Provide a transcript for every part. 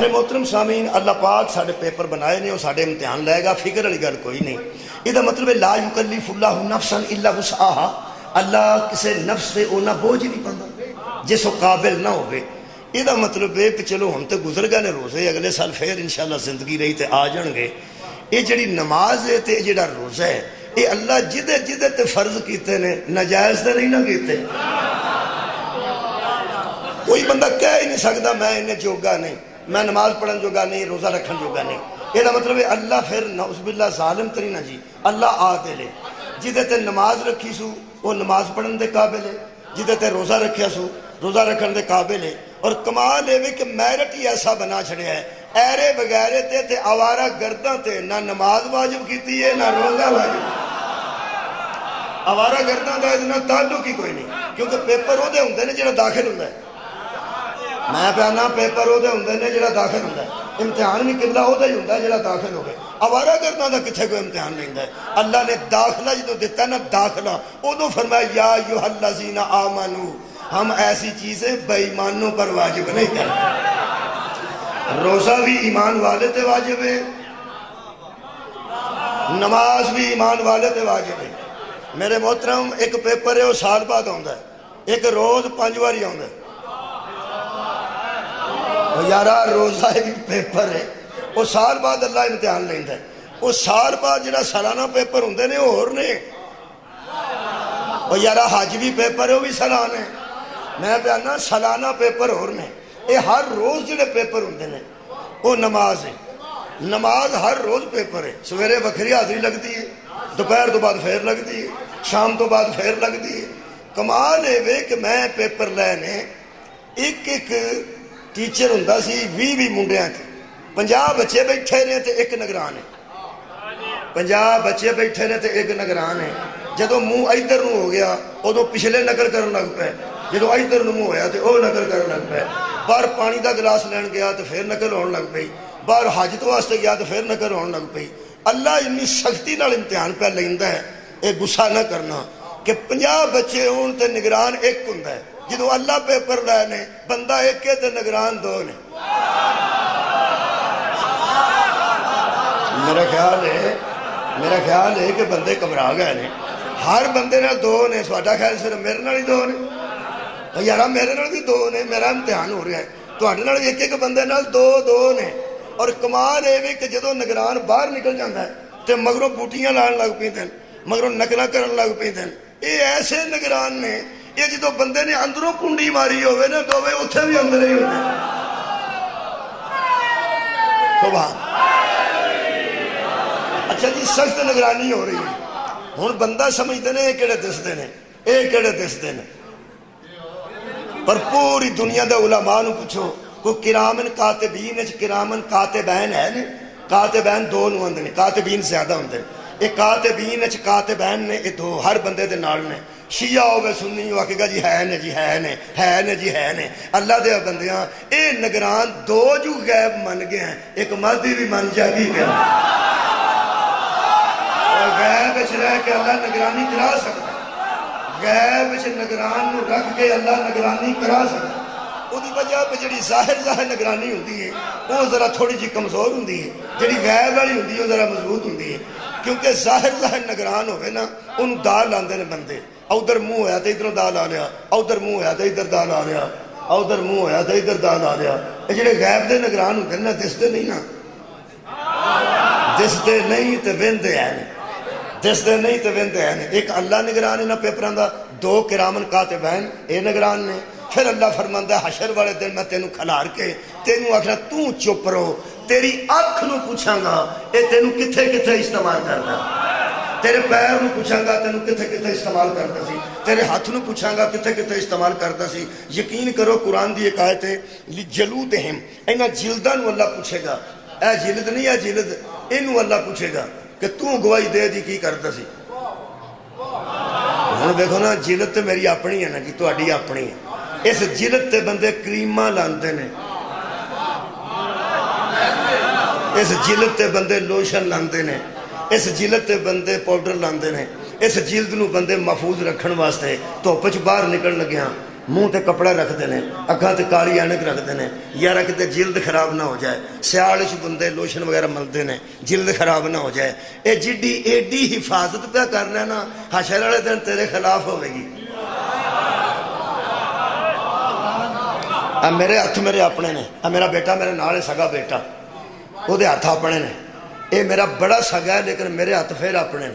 محترم سامعین، اللہ پاک سارے پیپر بنائے نے اور سارے امتحان لائے گا، فکر والی گل کوئی نہیں۔ یہ مطلب ہے لا یکلف اللہ نفسا الا وسعہا، اللہ کسی نفس سے اونا بوجھ نہیں پڑتا جس وہ قابل نہ ہوئے۔ یہ مطلب ہے کہ چلو ہم تو گزر گئے نے روزے، اگلے سال پھر انشاءاللہ زندگی رہی تے آ جان گے۔ یہ جڑی نماز ہے تے جڑا روزہ ہے، یہ اللہ جدے جدے تے فرض کیتے نے، ناجائز تے نہیں نہ کیتے۔ کوئی بندہ کہہ ہی نہیں سکتا میں انہیں جوگا نہیں، میں نماز پڑھن جوگا نہیں، روزہ رکھن جوگا نہیں۔ یہ مطلب ہے اللہ پھر نعوذ باللہ ظالم تری نہ جی، اللہ عادل ہے۔ جدے تے نماز رکھی سو وہ نماز پڑھن دے قابل ہے، جدے تے روزہ رکھیا سو روزہ رکھن دے قابل ہے۔ اور کمال ہے کہ میرٹ ہی ایسا بنا چھڑیا ہے، ایرے بغیرے تے آوارہ گرداں تے نہ نماز واجب کیتی ہے نہ روزہ واجب۔ آوارہ گرداں دا اتنا تعلق ہی کوئی نہیں، کیونکہ پیپر ہو دے ہوندے نے جڑا داخل ہوندہ ہے۔ میں پیانا پیپر ہو دے ہوندے نے جڑا داخل ہوندہ ہے، امتحان بھی قبلہ ہو دے ہی ہوندہ ہے جڑا داخل ہو گئے۔ آوارہ گرداں دا کتھے کوئی امتحان نہیں ہے۔ اللہ نے داخلہ جدو دیتا نا داخلہ، ادو فرمایا یا ایھا الذین آمنو، ہم ایسی چیزیں بے ایمانوں پر واجب نہیں کرتے۔ روزہ بھی ایمان والے تے واجب ہے، نماز بھی ایمان والے تے واجب ہے۔ میرے محترم ایک پیپر ہے وہ سال بعد ہوندہ ہے، ایک روز 5 باری ہوندہ ہے۔ یارہ روزہ بھی پیپر ہے، وہ سال بعد اللہ امتحان لیندہ ہے۔ وہ سال بعد جڑا سالانہ پیپر ہوندے نے وہ اور نے۔ اور یارہ حج بھی پیپر ہے وہ بھی سالانہ ہے۔ میں بیانا سالانہ پیپر اور نے۔ یہ ہر روز جڑے پیپر ہوندے نے وہ نماز ہے، نماز ہر روز پیپر ہے۔ سویرے بکھری حاضری لگتی ہے، دوپہر تو بعد پھر لگتی ہے، شام تو بعد پھر لگتی ہے۔ کمال ہے کہ میں پیپر لینے ایک ٹیچر ہوندہ سی 20 منڈیاں کے، 50 بچے بیٹھے رہے تھے ایک نگران ہے، 50 بچے بیٹھے رہے تھے ایک نگران ہے۔ جدو منہ ادھر نو ہو گیا ادو پچھلے نقل کرن لگ پے، جدو ادھر نو منہ ہویا تو وہ نقل کرن لگ پے۔ باہر پانی دا گلاس لین گیا تو پھر نقل ہون لگ پئی، باہر حج تو واسطے گیا تو پھر نقل ہون لگ پئی۔ اللہ اتنی سختی نال امتحان پہ لیندہ ہے، یہ غصہ نہ کرنا کہ 50 بچے ہون تے نگران ایک ہوندہ ہے۔ جدو اللہ پیپر لینے بندہ ایک ہے تے نگران 2 نے۔ میرا خیال ہے کہ بندے گھبرا گئے نے، ہر بندے نال 2 نے، سواڈا خیال صرف میرے نال ہی 2 نے۔ یارہ میرے نال بھی 2 نے، میرا امتحان ہو رہا ہے، تواڈے نال ایک بندے نال 2 نے۔ اور کمال ہے کہ جدو نگران باہر نکل جاندہ ہے تے مگروں بوٹیاں لان لگ پئی دن، مگروں نقلہ کرن لگ پئی دن۔ یہ ایسے نگران نے، یہ جدو بندے نے اندروں کنڈی ماری ہوئے نا دووے اتھے بھی اندر ہی ہوئے۔ سبحان۔ اچھا جی سخت نگرانی ہو رہی ہے، ہن بندہ سمجھتے ہیں یہ کیڑے دستے ہیں، یہ کیڑے دستے ہیں۔ پر پوری دنیا دے علماء نو پوچھو کوئی کرامن کاتبین کرامن کاتبین ہے نے؟ کاتبین 2 نو ہوندے نے، کاتبین زیادہ ہوندے نے۔ یہ کاتبین کاتبین نے، یہ 2 ہر بندے دے نال نے۔ شیعہ ہوگا سنی ہوا کہ جی ہے نے، جی ہے نے، ہے نے، جی ہے نے۔ اللہ دے بندیاں اے نگران 2 جو غیب من گئے ہیں، ایک مہدی بھی من جا کی گئے۔ اور غیب اچھ رہ کے اللہ نگرانی کرا سکتا ہے، غیب اچھ نگران نو رکھ کے اللہ نگرانی کرا سکتا ہے۔ وہ دی وجہ پہ جڑی ظاہر نگرانی ہوندی ہے وہ ذرا تھوڑی جی کمزور ہوندی ہے، جڑی غیب والی ہوندی ہے وہ ذرا مضبوط ہوندی ہے۔ کیونکہ ظاہر نگران ہوئے نا انہوں دال لاندے نے بندے، ادھر منہ ہویا تو ادھر دال آ لیا، ادھر منہ ہویا تو ادھر دال آ لیا، ادھر منہ ہویا تو ادھر دال آ لیا۔ یہ جڑے غیب دے نگران ہوندے نا دستے نہیں نا، دستے نہیں تو وہندے ہیں، دستے نہیں تو وہندے ہیں۔ ایک اللہ نگران ہے نا پیپران دا، 2 کرامن کاتبین اے نگران نے۔ پھر اللہ فرماندہ ہے حشر والے دن میں تینوں کھلار کے تینوں آکھنا تو چپ رہو، تیری آنکھ نو پوچھاں گا اے تینوں کتھے کتھے استعمال کرنا، تیرے پیر نو پوچھاں گا تینوں کتھے کتھے استعمال کرتا سی، تیرے ہاتھ نو پوچھاں گا کتھے کتھے استعمال کرتا سی۔ یقین کرو قرآن دی ایک آیت ہے لِجَلُودِهِمْ، اینا جلدہ نو اللہ پوچھے گا، اے جلد نہیں اے جلد، انو اللہ پوچھے گا کہ تو گواہی دے دی کی کرتا سی۔ ہن دیکھو نا جلد تے میری اپنی ہے نا جی، تہاڈی اپنی ہے۔ اس جلد تے بندے کریمہ لاندے نے، اس جلد تے بندے لوشن لاندے نے، اس جلد تے بندے پاؤڈر لاندے نے، اس جلد نو بندے محفوظ رکھن واسطے دھوپ وچ باہر نکل لگے ہاں منہ تے کپڑا رکھتے ہیں، اکھاں تے کالی اینک رکھتے ہیں، یار کتے جلد خراب نہ ہو جائے، سیال بندے لوشن وغیرہ ملتے ہیں جلد خراب نہ ہو جائے، اے جڈی ایڈی حفاظت پہ کر لینا حشر والے دن تیرے خلاف ہوئے گی۔ میرے ہاتھ میرے اپنے نے، میرا بیٹا میرے نال ہے، سگا بیٹا، وہ دے ہاتھ اپنے نے، اے میرا بڑا سگا ہے لیکن میرے ہاتھ پھر اپنے نے۔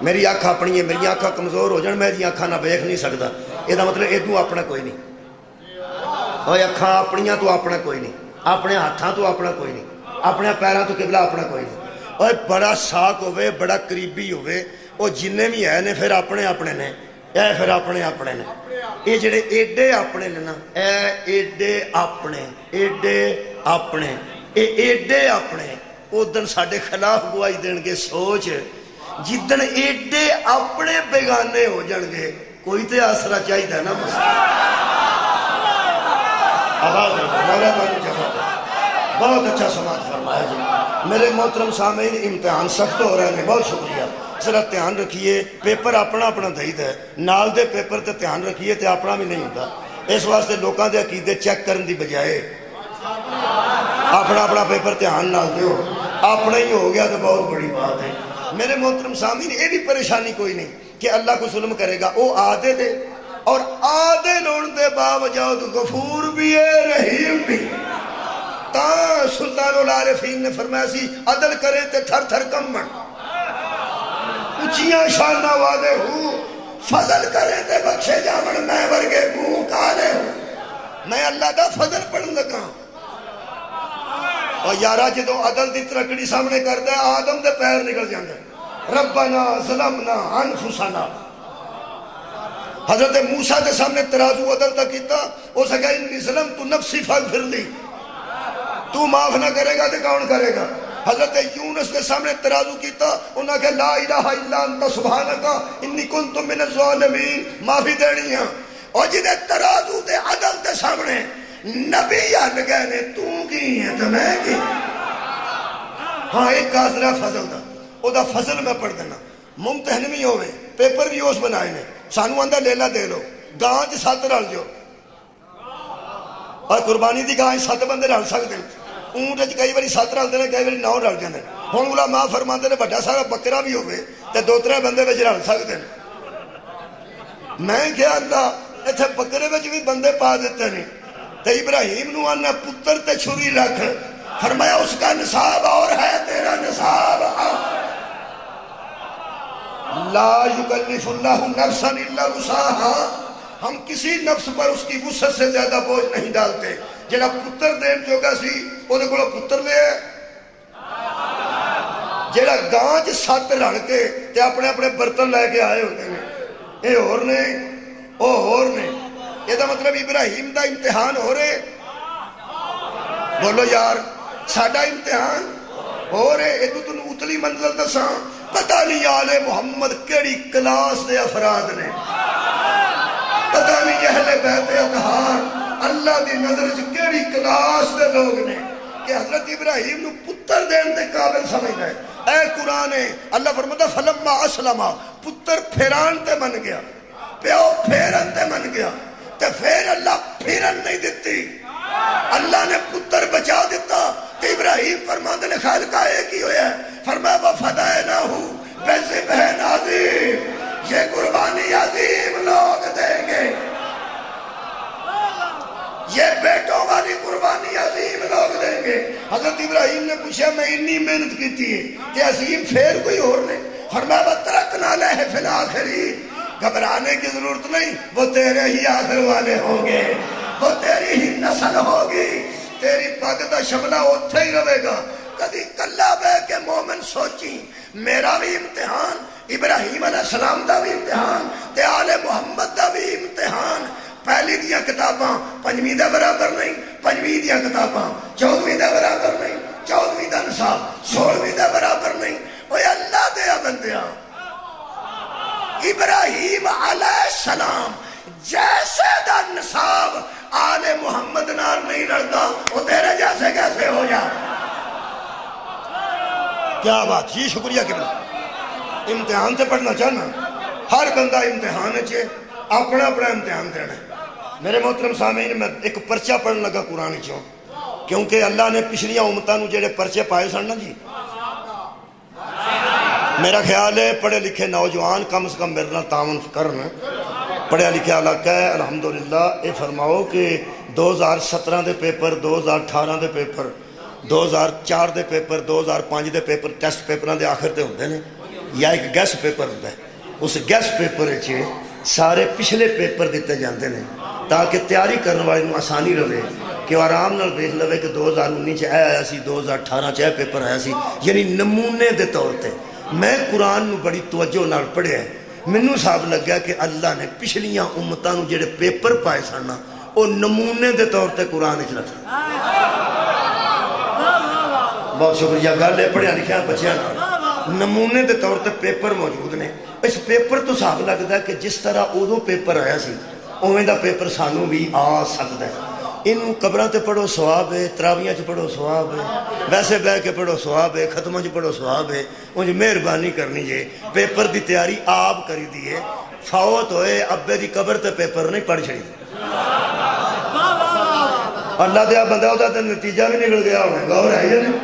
میری اکھ اپنی ہے، میری اکھاں کمزور ہو جان میں دی اکھاں نہ ویکھ نہیں سکتا، یہ مطلب ادو اپنا کوئی نہیں۔ اور اکھاں اپنیاں تو اپنا کوئی نہیں، اپنے ہاتھاں تو اپنا کوئی نہیں، اپنے پیراں تو قبلہ اپنا کوئی نہیں۔ اور بڑا ساک ہوئے، بڑا قریبی ہوئے، وہ جننے بھی ہے نے پھر اپنے اپنے نے، اے پھر اپنے اپنے نے۔ یہ جڑے ایڈے اپنے نے نا، اے ایڈے اپنے، ایڈے اپنے، اے ایڈے اپنے ادن ساڈے خلاف گواہی دین گے۔ سوچ جدن ایڈے اپنے بیگانے ہو جان گے، کوئی تے آسرا چاہیے نا۔ بہت اچھا سماعت فرمایا جی۔ میرے محترم سامعین، امتحان سخت ہو رہے ہیں، بہت شکریہ۔ ذرا دھیان رکھیے، پیپر اپنا اپنا دئید ہے، نال دے پیپر تے دھیان رکھیے تے اپنا بھی نہیں ہوتا۔ اس واسطے لوکاں دے عقیدے چیک کرن دی بجائے اپنا اپنا پیپر دھیان نال دیو، اپنا ہی ہو گیا تو بہت بڑی بات ہے۔ میرے محترم سامعین، یہ بھی پریشانی کوئی نہیں کہ اللہ کو ظلم کرے گا، وہ آدھے دے اور آدھے لون دے باوجود غفور بھی ہے، رحیم بھی۔ تا سلطان العارفین نے فرمایا سی عدل کرے تے تھر تھر کمن، اچھیاں شانہ وعدے ہوں، فضل کرے تے بخشے جامن، میں ورگے منہ کالے ہوں۔ میں اللہ دا فضل پڑھن لگا اور یارا جدو عدل دی ترکڑی سامنے کرتا ہے آدم دے پیر نکل جاندے، ربنا ظلمنا انفسنا۔ حضرت موسیٰ دے سامنے ترازو عدل دا کیتا، وہ سکا انی ظلمت نفسی فاغفر لی، تو معاف نہ کرے گا تو کون کرے گا۔ حضرت یونس دے سامنے ترازو کیتا، انہاں کہ لا الہ الا انت سبحانکا انی کنت من الظالمین، معافی دینی ہے۔ اور جدے ترازو دے عدل دے سامنے نبی یاد گئے نے، تو کی ہے تو میں کی۔ ہاں ایک کاسرہ فضل دا، او دا فضل میں پڑھ دینا۔ ممتحن بھی ہوئے، پیپر بھی اس بنائے نے، سانو اندہ لیلہ دے لو، گانچ ساتھ رل جو، اور قربانی دی گانچ ساتھ بندے رل سکتے ہیں، اونٹ کئی باری ساتھ رل دینے، کئی باری نو رل جانے۔ ہون علماء فرماتے نے بڑا سارا بکرا بھی ہوئے تے دو ترے بندے وچ رل سکتے ہیں۔ میں کیا اللہ ایتھے بکرے وچ بھی بندے پا دیتے نہیں۔ تے ابراہیم نو آنا پتر تے چھری رکھ، فرمایا اس کا نصاب اور ہے، تیرا نصاب اور۔ لا یکلف اللہ نفسا الا وسعہا، ہم کسی نفس پر اس کی وسعت سے زیادہ بوجھ نہیں ڈالتے۔ جنہا پتر دین جو گا سی وہ دے کلو پتر لے، جنہا گانج ساتھ رڑ کے تے اپنے اپنے برتن لے کے آئے ہوتے ہیں، اے اور نے او اور نے۔ یہ دا مطلب ابراہیم دا امتحان ہو رہے، بولو یار ساڑا امتحان ہو رہے۔ ایدو تن اتلی منزل دساں، پتہ نہیں آل محمد کیڑی کلاس دے افراد نے، پتہ نہیں اہل بیت اطہار اللہ دی نظر کیڑی کلاس دے لوگ نے کہ حضرت ابراہیم نو پتر دین دے قابل سمجھ گئے۔ اے قرآن اللہ فرماتا فلما اسلما، پتر پھیران تے من گیا، پیو پھیرن تے من گیا، تے پھر اللہ پھیرن نہیں دیتی، اللہ نے پتر بچا دیتا۔ تے ابراہیم فرماتے نے خیال کا ایک ہی ہویا ہے، فرمایا وفدائناہ بذبح عظیم، یہ قربانی عظیم لوگ دیں گے، یہ بیٹوں والی قربانی عظیم لوگ دیں گے۔ حضرت ابراہیم نے پوچھا میں اتنی محنت کی ہے کہ عظیم پھر کوئی اور نہیں، فرمایا وترکنا علیہ فی الآخرین، گھبرانے کی ضرورت نہیں، وہ تیرے ہی آخر والے ہوں گے، وہ تیری ہی نسل ہوگی، تیری پگ دا شملہ اتھے ہی رہے گا۔ کدی کلا بے کے مومن سوچی میرا بھی امتحان، ابراہیم علیہ السلام دا بھی امتحان، تے آل محمد دا بھی امتحان۔ پہلی دیاں کتاباں پنجویں دا برابر نہیں، پنجویں دیاں کتاباں 14ویں دا برابر نہیں، 14ویں دا نصاب 16ویں دا برابر نہیں۔ اوہ اللہ دیا بندیاں، ابراہیم علیہ السلام جیسے دا نصاب آل محمد نال نہیں رڑتا، وہ تیرے جیسے کیسے ہو جا۔ کیا بات، یہ شکریہ کہ امتحان سے پڑھنا چاہنا، ہر بندہ امتحان ہے، اپنا اپنا امتحان دینا ہے۔ میرے محترم سامعین، میں ایک پرچہ پڑھن لگا قرآن چوں، کیونکہ اللہ نے پچھلیاں امتوں جڑے پرچے پائے سن نا جی، میرا خیال ہے پڑھے لکھے نوجوان کم از کم میرے نال تعاون کرن، پڑھیا لکھیا علاقہ ہے الحمدللہ۔ یہ فرماؤ کہ 2017 دے پیپر، 2018 دے پیپر، 2004 دے پیپر، 2005 دے پیپر ٹیسٹ پیپراں دے آخر تے ہوندے نے، یا ایک گیس پیپر ہوتا ہے، اس گیس پیپر وچ سارے پچھلے پیپر دیتے جاندے نے تاکہ تیاری کرنے والے نوں آسانی رہے کہ وہ آرام نال دیکھ لوے کہ 2019 چ آیا سی، 2018 چ پیپر آیا سی، یعنی نمونے دے طور تے۔ میں قرآن نو بڑی توجہ نال پڑھیا ہے، مینوں صاحب لگا کہ اللہ نے پچھلیاں امتاں نو جڑے پیپر پائے سن وہ نمونے دے طور تے قرآن وچ رکھے۔ بہت شکریہ، گل ہے پڑھیا لکھیا بچیاں نال نمونے دے طور تے پیپر موجود نے۔ اس پیپر تو صاحب لگتا ہے کہ جس طرح ادو پیپر آیا سی اویں دا پیپر سانوں بھی آ سکتا ہے۔ انہوں قبراں تے پڑھو ثواب ہے، تراویاں چ پڑھو ثواب ہے، ویسے بہ کے پڑھو ثواب ہے، ختماں چ پڑھو ثواب ہے۔ انج مہربانی کرنی جے پیپر دی تیاری آپ کری دیے، فوت ہوئے ابے دی قبر تے پیپر نہیں پڑھ چھڑی، اللہ دیا بندہ ہوتا تے نتیجہ بھی نکل گیا ہونا، غور ہے یا نہیں؟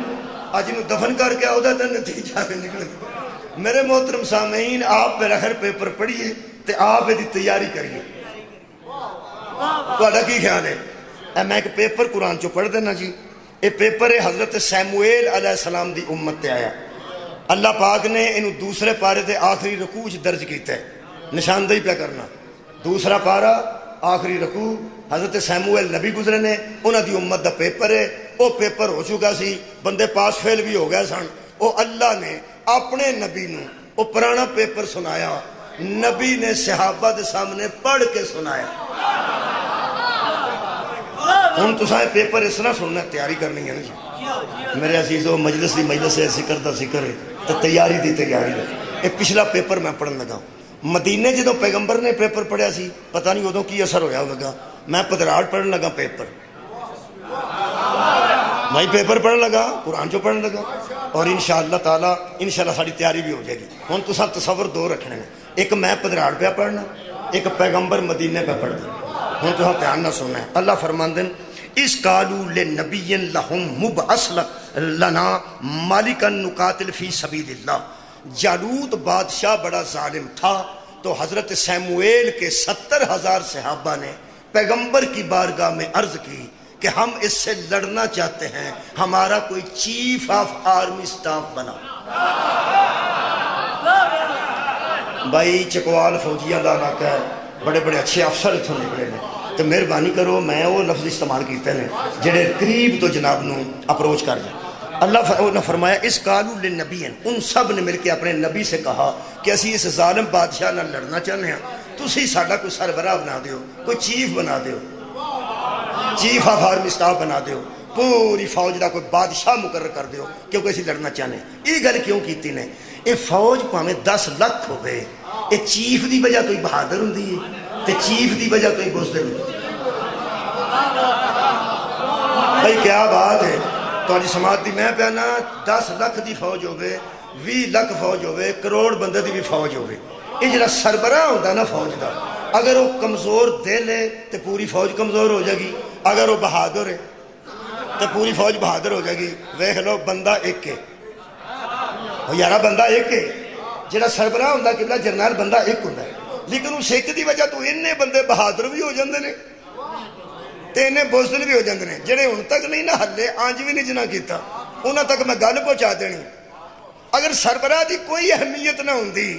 اج نو دفن کر کے ہوتا تے نتیجہ بھی نکل گیا۔ میرے محترم سامعین، آپ میرا خیر پیپر پڑھیے تے آپ دی تیاری کریے۔ تہاڈا کی خیال ہے؟ میں ایک پیپر قرآن چو پڑھ دینا جی۔ یہ پیپر حضرت سیمویل علیہ السلام دی امت تے آیا۔ اللہ پاک نے انہوں دوسرے پارے دے آخری رکوع درج کیتا ہے، نشاندہی پہ کرنا۔ دوسرا پارا آخری رکوع، حضرت سیمویل نبی گزرے نے، انہاں دی امت دا پیپر ہے۔ وہ پیپر ہو چکا سی، بندے پاس فیل بھی ہو گئے سن۔ وہ اللہ نے اپنے نبی نو وہ پرانا پیپر سنایا، نبی نے صحابہ دے سامنے پڑھ کے سنایا۔ ہوں تو سارے پیپر اس طرح سننا، تیاری کرنی ہے نا جی میرے عزیزو۔ مجلس دی مجلس ہے، ذکر دا ذکر ہے، تو تیاری دی تیاری ہے۔ یہ پچھلا پیپر میں پڑھن لگا مدینے جدوں پیغمبر نے پیپر پڑھیا سی، پتہ نہیں ادوں کی اثر ہویا لگا، میں پدراڑ پڑھن لگا پیپر، میں پیپر پڑھن لگا، قرآن جو پڑھن لگا، اور انشاءاللہ تعالیٰ انشاءاللہ ساری تیاری بھی ہو جائے گی۔ ہوں تو سب تصور دو رکھنے ہیں، ایک میں پدراڑ پہ پڑھنا، ایک پیغمبر مدینے پہ پڑھنا۔ ہوں تو دھیان نہ سننا ہے۔ اللہ فرماندن اس قالوا لنبی لہم مبعث لنا مالکا نقاتل فی سبیل اللہ۔ جالوت بادشاہ بڑا ظالم تھا، تو حضرت سیمویل کے 70,000 صحابہ نے پیغمبر کی بارگاہ میں عرض کی کہ ہم اس سے لڑنا چاہتے ہیں، ہمارا کوئی چیف آف آرمی سٹاف بنا۔ بھائی چکوال فوجیاں دا علاقہ ہے، بڑے بڑے اچھے افسر اتھوں نکلے نے، تو مہربانی کرو میں وہ لفظ استعمال کیتے ہیں جڑے قریب تو جناب نو اپروچ کر جائیں۔ اللہ نے فرمایا اس قالوا للنبی، ان سب نے مل کے اپنے نبی سے کہا کہ اسی اس ظالم بادشاہ نہ لڑنا چاہنے ہیں، تسی ساڈا کوئی سربراہ بنا دیو، کوئی چیف بنا دیو، چیف آف آرمی سٹاف بنا دیو، پوری فوج دا کوئی بادشاہ مقرر کر دیو، کیونکہ اسی لڑنا چاہنے ہیں۔ یہ گل کیوں کیتی نے؟ یہ فوج پاویں 10 لاکھ ہو گئے، یہ چیف دی وجہ تو ہی بہادر ہوں دی تے چیف دی وجہ تو ہی بزدل ہوں۔ بھائی کیا بات ہے، تو آج سماعت دی میں پیانا 10 لاکھ دی فوج ہوئے، 20 لاکھ فوج ہوئے، کروڑ بندے دی بھی فوج ہوئے۔ یہ جڑا سربراہ ہوتا نا فوج دا، اگر وہ کمزور دل ہے تو پوری فوج کمزور ہو جائے گی، اگر وہ بہادر ہے تو پوری فوج بہادر ہو جائے گی۔ ویکھ لو بندہ ایک ہے، یارہ بندہ ایک ہے، جڑا سربراہ ہوتا کہ جرنیل بندہ ایک ہوتا ہے، لیکن اس ایک دی وجہ تو انہیں بندے بہادر بھی ہو جاندے نے تے انہیں بزدل بھی ہو جاندے نے، جڑے ان تک نہیں نہ ہلے آنج بھی نہیں جنہ کیتا، انہاں تک میں گل پہنچا دینی۔ اگر سربراہ دی کوئی اہمیت نہ ہوندی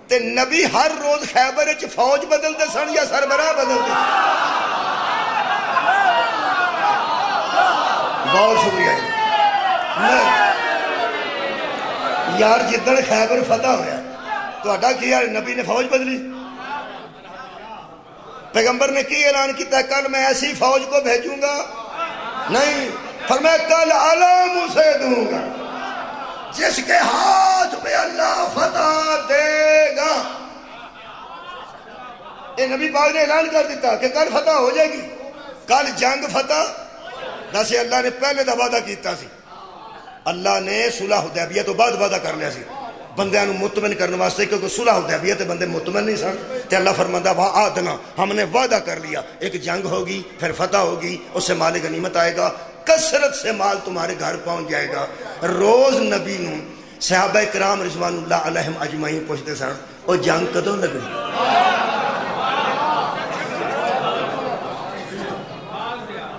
تے نبی ہر روز خیبر وچ فوج بدلتے سن یا سربراہ بدلتے سن؟ بہت شکریہ یار، جدن خیبر فتح ہویا تہاڈا کی یار نبی نے فوج بدلی؟ پیغمبر نے کی اعلان کیتا ہے کل میں ایسی فوج کو بھیجوں گا؟ نہیں، فرمایا کل علم اسے دوں گا جس کے ہاتھ پہ اللہ فتح دے گا۔ یہ نبی پاک نے اعلان کر دیتا کہ کل فتح ہو جائے گی، کل جنگ فتح۔ جیسے اللہ نے پہلے دا وعدہ کیتا سی، اللہ نے صلح حدیبیہ تو بعد وعدہ کر لیا سی، بندیاں نو مطمئن کرنے واسطے، کیونکہ صلح حدیبیہ تے بندے مطمئن نہیں سن، تے اللہ فرماندا وعدنا، ہم نے وعدہ کر لیا، ایک جنگ ہوگی، پھر فتح ہوگی، اس سے مال غنیمت آئے گا، کثرت سے مال تمہارے گھر پہنچ جائے گا۔ روز نبی نو صحابہ کرام رضوان اللہ علیہم اجمعین پوچھتے سن او جنگ کدوں لگنی؟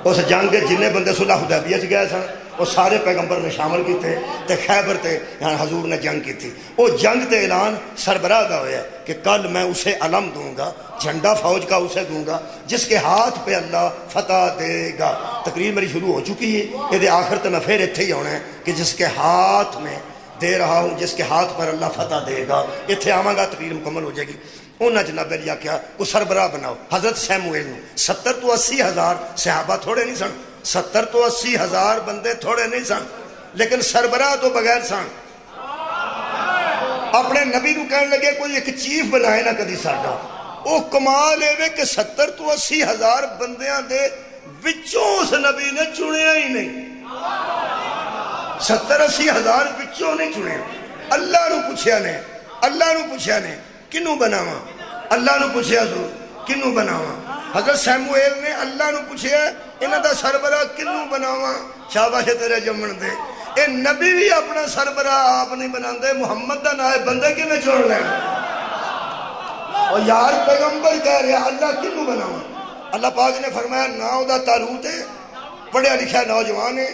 اس جنگ کے جنہیں بندے صلح حدیبیہ چ گئے سن وہ سارے پیغمبر نے شامل کیتے تے خیبر تے حضور نے جنگ کی تھی۔ وہ جنگ تے اعلان سربراہ دا ہویا ہے کہ کل میں اسے علم دوں گا، جھنڈا فوج کا اسے دوں گا جس کے ہاتھ پہ اللہ فتح دے گا۔ تقریر میری شروع ہو چکی ہے، یہ آخر تے میں پھر اتھے ہی ہونا ہے کہ جس کے ہاتھ میں دے رہا ہوں، جس کے ہاتھ پر اللہ فتح دے گا، اتھے آواں گا تقریر مکمل ہو جائے گی۔ انہاں جناب علی کیا کو سربراہ بناؤ حضرت سیموئیل نو۔ 70 تو 80 ہزار صحابہ تھوڑے نہیں سن، 70 تو 80 ہزار بندے تھوڑے نہیں سن، لیکن سربراہ تو بغیر سن۔ اپنے نبی نو کہنے لگے کوئی ایک چیف بنائے نہ کدی ساڈا۔ او کمال ہے کہ 70 تو 80 ہزار بندیاں دے وچوں اس نبی نے چنیا ہی نہیں، 70-80 ہزار وچوں نہیں چنیا۔ اللہ نو پوچھیا نے کنوں بناواں، اللہ نو پوچھیا سو کنوں بناواں۔ حضرت سیموئیل نے اللہ نو پوچھیا انہاں دا سربراہ کنوں بناواں، شاباش تیرے جمن دے۔ اے نبی بھی اپنا سربراہ آپ نہیں بناندے، محمد دا نائب بندے کیویں چھوڑ لین؟ اور یار پیغمبر کہہ رہا اللہ کنوں بناواں؟ اللہ پاک نے فرمایا نا او دا طالوت ہے، پڑھیا لکھیا نوجوان ہے،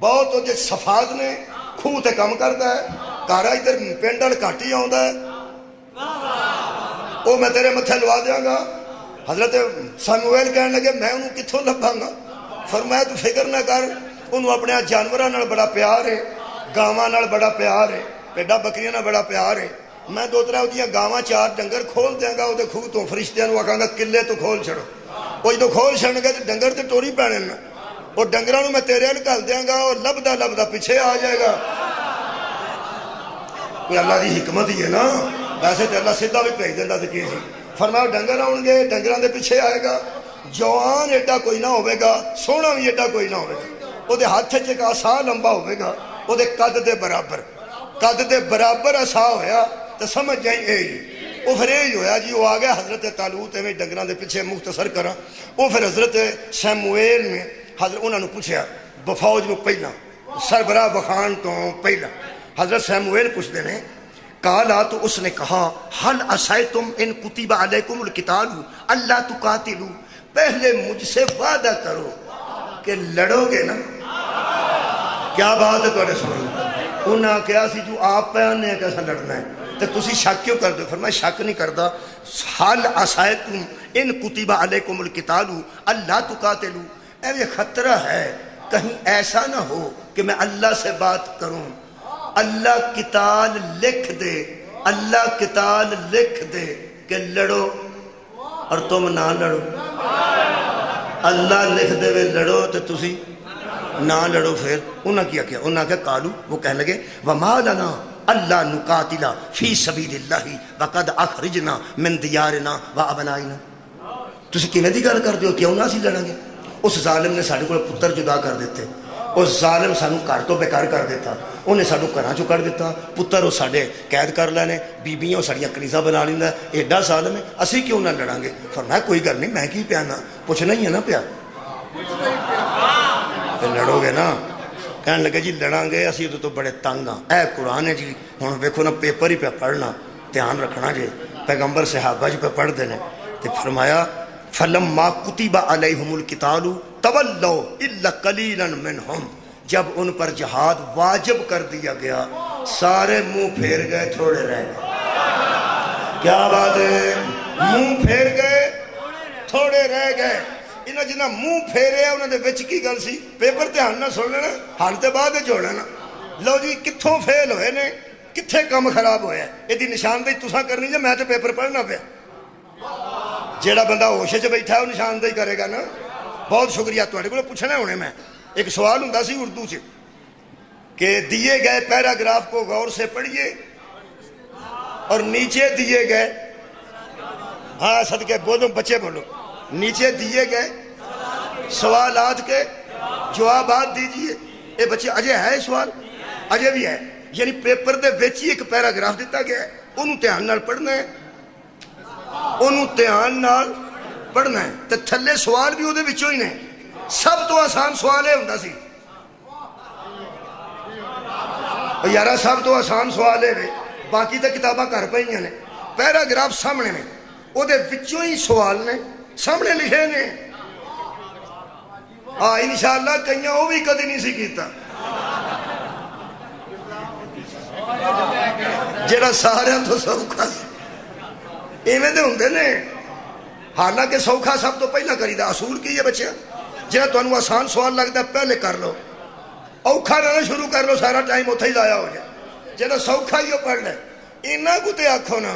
بہت او دے صفات نے، کھوہ تے کم کردا ہے، کارا ادھر پنڈ وال گھٹ ہی آوندا ہے، او میں تیرے متھے لوا دیاں گا۔ حضرت سامویل کہنے لگے میں انہوں کتھوں لبھاں گا؟ فرمایا تو فکر نہ کر، انہوں اپنے جانوراں نال بڑا پیار ہے، گاواں نال بڑا پیار ہے، پیڈا بکریاں نال بڑا پیار ہے۔ میں 2-3 دیاں گاواں 4 ڈنگر کھول دیاں گا، وہ کھوہ تو فرشتیاں نوں آکھاں گا قلعے تو کھول چھڑو، وہ جدوں کھول چھڑن گے تے ڈنگر تے ٹوری پینے نا، وہ ڈنگراں نوں میں تیرے ال گھل دیاں گا، اور لبدا پیچھے آ جائے گا۔ کوئی اللہ دی حکمت ہی ہے نا، ویسے تے اللہ سیدھا بھی بھیج دیندا تے کی سی۔ فرمایا ڈنگر آؤں گے، ڈنگراں دے پیچھے آئے گا، جوان ایڈا کوئی نہ ہوئے گا، سونا بھی ایڈا کوئی نہ ہوئے گا، وہ دے ہاتھ چکا عصا لمبا ہوئے گا، وہ دے قد دے برابر عصا ہویا تو سمجھ جائیں اے ہی۔ وہ پھر اے ہی ہویا جی، وہ آگیا حضرت طالوت میں ڈنگراں دے پیچھے مختصر کرا۔ وہ پھر حضرت سیموئیل نے حضرت انہوں نے پوچھا فوج نو پہلا سربراہ بخان تو پہلا حضرت سیموئیل پوچھتے ہیں کالا، تو اس نے کہا حل عصیتم ان کتب علیکم القتال اللہ تقاتلوا، پہلے مجھ سے وعدہ کرو کہ لڑو گے نا۔ کیا بات ہے توڑے سنو، انہاں کیا سی جو آپ پیانے ہیں کیسا لڑنا ہے تو تسی شک کیوں کر دو؟ فرمایا شک نہیں کردا، حل عصیتم ان کتب علیکم القتال اللہ تقاتلوا، اے یہ خطرہ ہے کہیں ایسا نہ ہو کہ میں اللہ سے بات کروں، اللہ قتال لکھ دے، اللہ قتال لکھ دے کہ لڑو اور تم نہ لڑو، اللہ لکھ دے وے لڑو تو تسی نہ لڑو۔ پھر انہاں کیا انہاں کیا قالو، وہ کہنے لگے وما لنا اللہ نقاتل فی سبیل اللہ وقد اخرجنا من دیارنا وابنائنا، تسی کیویں دی گل کردے ہو، کیوں نہ اسی لڑاں گے؟ اس ظالم نے ساڈے کول پتر جدا کر دیتے، اس ظالم سانو گھر تو بیکار کر دیتا، انہیں سانو گھراں چوں کر دیتا، پتر وہ ساڈے قید کر لینے، بیبیاں وہ ساڈیاں کنیزاں بنا لیندا، ایڈا ظالم ہے، اسی کیوں نہ لڑاں گے؟ فرمایا کوئی گل نہیں، میں کی پیانا، پوچھنا ہی ہے نا پیا، لڑو گے نا؟ کہنے لگے جی لڑاں گے، اسی تو بڑے تنگ ہاں، اے قرآن ہے جی، ہن ویکھو نا پیپر ہی پہ پڑھنا، دھیان رکھنا جی، پیغمبر صحابہ جی پہ پڑھ دینے۔ تے فرمایا فلما کتب علیہم القتال تولوا الا قلیلا منہم، جب ان پر جہاد واجب کر دیا گیا سارے منہ پھیر گئے، تھوڑے رہ گئے۔ کیا بات ہے، منہ پھیر گئے تھوڑے رہ گئے۔ انہاں جنہاں منہ پھیرے انہاں دے وچ کی گل سی؟ پیپر تے ہن نہ سن لینا، ہن تے بعد وچ ہونا نا۔ لو جی کتھوں فیل ہوئے نے، کتھے کم خراب ہویا، ایدی نشاندہی تساں کرنی جے، میں تے پیپر پڑھنا پیا۔ جیڑا بندہ ہوش وچ بیٹھا ہے وہ نشاندہی کرے گا نا۔ بہت شکریہ، تہاڈے کول پوچھنا ہونے میں ایک سوال ہوندا سی اردو سے کہ دیے گئے پیراگراف کو غور سے پڑھیے اور نیچے دیے گئے، ہاں صدقے بولو بچے بولو، نیچے دیے گئے سوالات کے جوابات دیجئے۔ اے بچے اجے ہے سوال؟ اجے بھی ہے، یعنی پیپر دے وچ ہی ایک پیراگراف دیتا گیا ہے، انہوں دھیان نال پڑھنا ہے، انہوں دھیان نال پڑھنا ہے، تے تھلے سوال بھی وہ وچوں ہی نے۔ سب تو آسان سوال ہے ہوندا سی یارا، سب تو آسان سوال ہے، باقی تو کتاباں کر پائیاں نے، پیراگراف سامنے نے، وہ وچوں ہی سوال نے سامنے لکھے نے۔ انشاءاللہ کئیاں وہ بھی کدی نہیں سی کیتا، جڑا سارے تو سوکھا سی ایویں دے ہوندے نے۔ حالانکہ سوکھا سب تو پہلا کریدا، اصول کی ہے بچہ، جہاں تمہیں آسان سوال لگتا ہے پہلے کر لو، اوکھا نہ شروع کر لو، سارا ٹائم اتھے ہی ضائع ہو جائے۔ جہاں سوکھا ہی وہ پڑھ لے، اینا کو تے آکھو نا